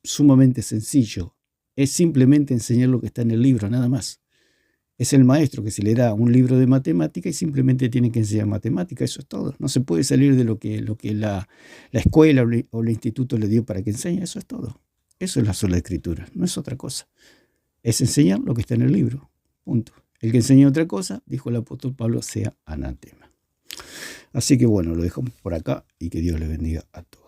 sumamente sencillo. Es simplemente enseñar lo que está en el libro, nada más. Es el maestro que se le da un libro de matemática y simplemente tiene que enseñar matemática, eso es todo. No se puede salir de lo que la escuela o el instituto le dio para que enseñe, eso es todo. Eso es la sola escritura, no es otra cosa. Es enseñar lo que está en el libro, punto. El que enseña otra cosa, dijo el apóstol Pablo, sea anatema. Así que bueno, lo dejamos por acá y que Dios les bendiga a todos.